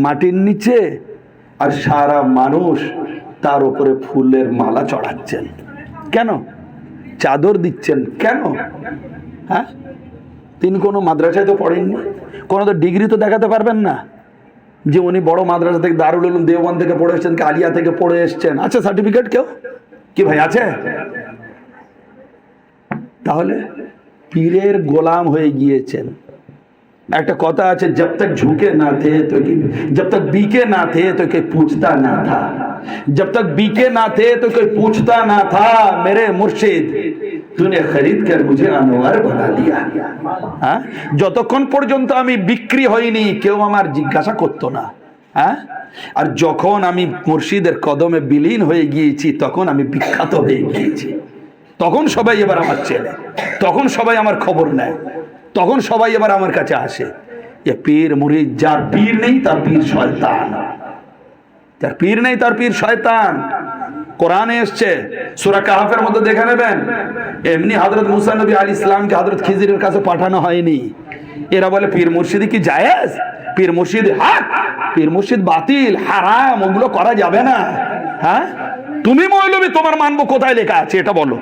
মাটির নিচে, আর সারা মানুষ তার উপরে ফুলের মালা চড়াচ্ছেন। কেন? চাদর দিচ্ছেন কেন? হ্যাঁ, তিনি কোনো মাদ্রাসায় তো পড়েননি, কোনো তো ডিগ্রি তো দেখাতে পারবেন না যে উনি বড় মাদ্রাসা থেকে, দারুল উলুম দেওবন্দ থেকে পড়ে এসছেন, আলিয়া থেকে পড়ে এসছেন। আচ্ছা, সার্টিফিকেট কেউ কি ভাই আছে? তাহলে পীরের গোলাম হয়ে গিয়েছেন। একটা কথা আছে, जब तक झुके ना थे तो जब तक बीके ना थे तो कोई पूछता ना था, जब तक बीके ना थे तो कोई पूछता ना था, मेरे मुर्शिद तूने खरीद कर मुझे अनवर बना दिया। হ্যাঁ, যতক্ষণ পর্যন্ত আমি বিক্রি হইনি কেউ আমার জিজ্ঞাসা করতো না। হ্যাঁ, আর যখন আমি মুর্শিদের কদমে বিলীন হয়ে গিয়েছি তখন আমি বিখ্যাত হয়ে গিয়েছি, তখন সবাই এবার আমার ছেলে, তখন সবাই আমার খবর নেয়, তখন সবাই এবার আমার কাছে আসে। এ পীর মুরিদ, যার পীর নেই তার পীর শয়তান, যার পীর নেই তার পীর শয়তান। কোরআনে এসছে, সূরা কাহফের মধ্যে দেখে নেবেন, এমনি হযরত মুসা নবী আলাইহিস সালামকে হযরত খিজিরের কাছে পাঠানো হয়নি। এরা বলে পীর মুর্শিদি কি জায়েজ, পীর মুর্শিদ হক, পীর মুর্শিদ বাতিল, হারাম, ওগুলো করা যাবে না। হ্যাঁ, তুমি মৌলবী, তোমার মানবো, কোথায় লেখা আছে এটা বলো?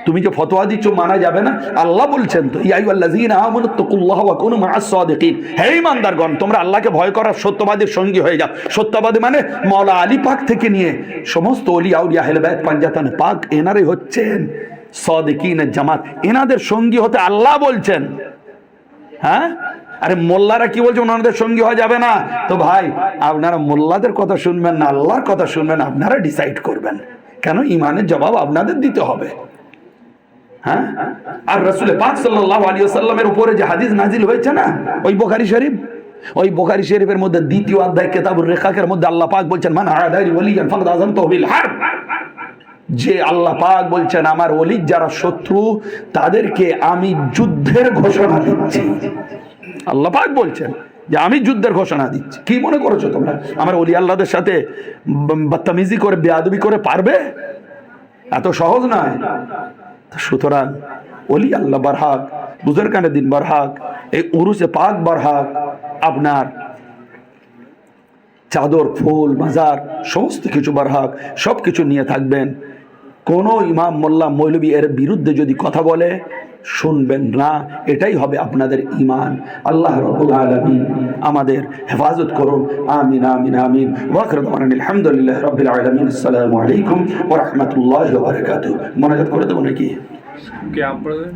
তুমি যে ফতোয়া দিচ্ছ মানা যাবে না? আল্লাহ বলছেন তো, ইয়া আইয়ুহাল্লাযীনা আমানুত্তাকুল্লাহ ওয়া কুনু মা'আস সাদিকিন, হে ঈমানদারগণ তোমরা আল্লাহকে ভয় করার সত্যবাদীর সঙ্গী হয়ে যাও। সত্যবাদী মানে মাওলা আলী পাক থেকে নিয়ে সমস্ত ওলিয়া আউলিয়া আহলে বাইত পাঞ্জাতান পাক এনারাই হচ্ছেন সাদিকিনের জামাত, এনাদের সঙ্গী হতে আল্লাহ বলছেন। হ্যাঁ, আরে মোল্লারা কি বলছে ওনাদের সঙ্গী হওয়া যাবে না? তো ভাই আপনারা মোল্লাদের কথা শুনবেন না আল্লাহর কথা শুনবেন, আপনারা ডিসাইড করবেন। কেন? ইমানের জবাব আপনাদের দিতে হবে। হ্যাঁ, আর রাসূল পাক সাল্লাল্লাহু আলাইহি ওয়াসাল্লামের উপরে যে হাদিস নাজিল হয়েছে না, ওই বুখারী শরীফ, ওই বুখারী শরীফের মধ্যে দ্বিতীয় অধ্যায় কিতাবুর রিকাকের মধ্যে আল্লাহ পাক বলছেন মান আদারি ওয়ালিয়ান ফাকাদ আযানতুহু বিল হারব, যে আল্লাহ পাক বলছেন আমার ওলি যারা শত্রু তাদেরকে আমি যুদ্ধের ঘোষণা দিচ্ছি। আল্লাহ পাক বলছেন যে আমি যুদ্ধের ঘোষণা দিচ্ছি। কি মনে করেছো তোমরা আমার ওলি আল্লাহদের সাথে বদতমিজি করে বেয়াদবি করে পারবে? এত সহজ নয়। সুতরাং ওলি আল্লাহ বারহাক, বুজুর্গানে দিন বারহাক, এই উরুসে পাক বারহাক, আপনার চাদর ফুল মাজার সমস্ত কিছু বারহাক, সব কিছু নিয়ে থাকবেন। কোন ইমাম মোল্লা মৌলবী এর বিরুদ্ধে যদি কথা বলে শুনবেন না, এটাই হবে আপনাদের ঈমান। আল্লাহ রাব্বুল আলামিন আমাদের হেফাজত করুন। আমিন আমিন আমিন। ওয়া আখিরু দাওয়ানা আলহামদুলিল্লাহি রাব্বিল আলামিন। আসসালামু আলাইকুম ওয়া রাহমাতুল্লাহি ওয়া বারাকাতুহু। মোনাজাত করে দেব নাকি? কে আপনাদের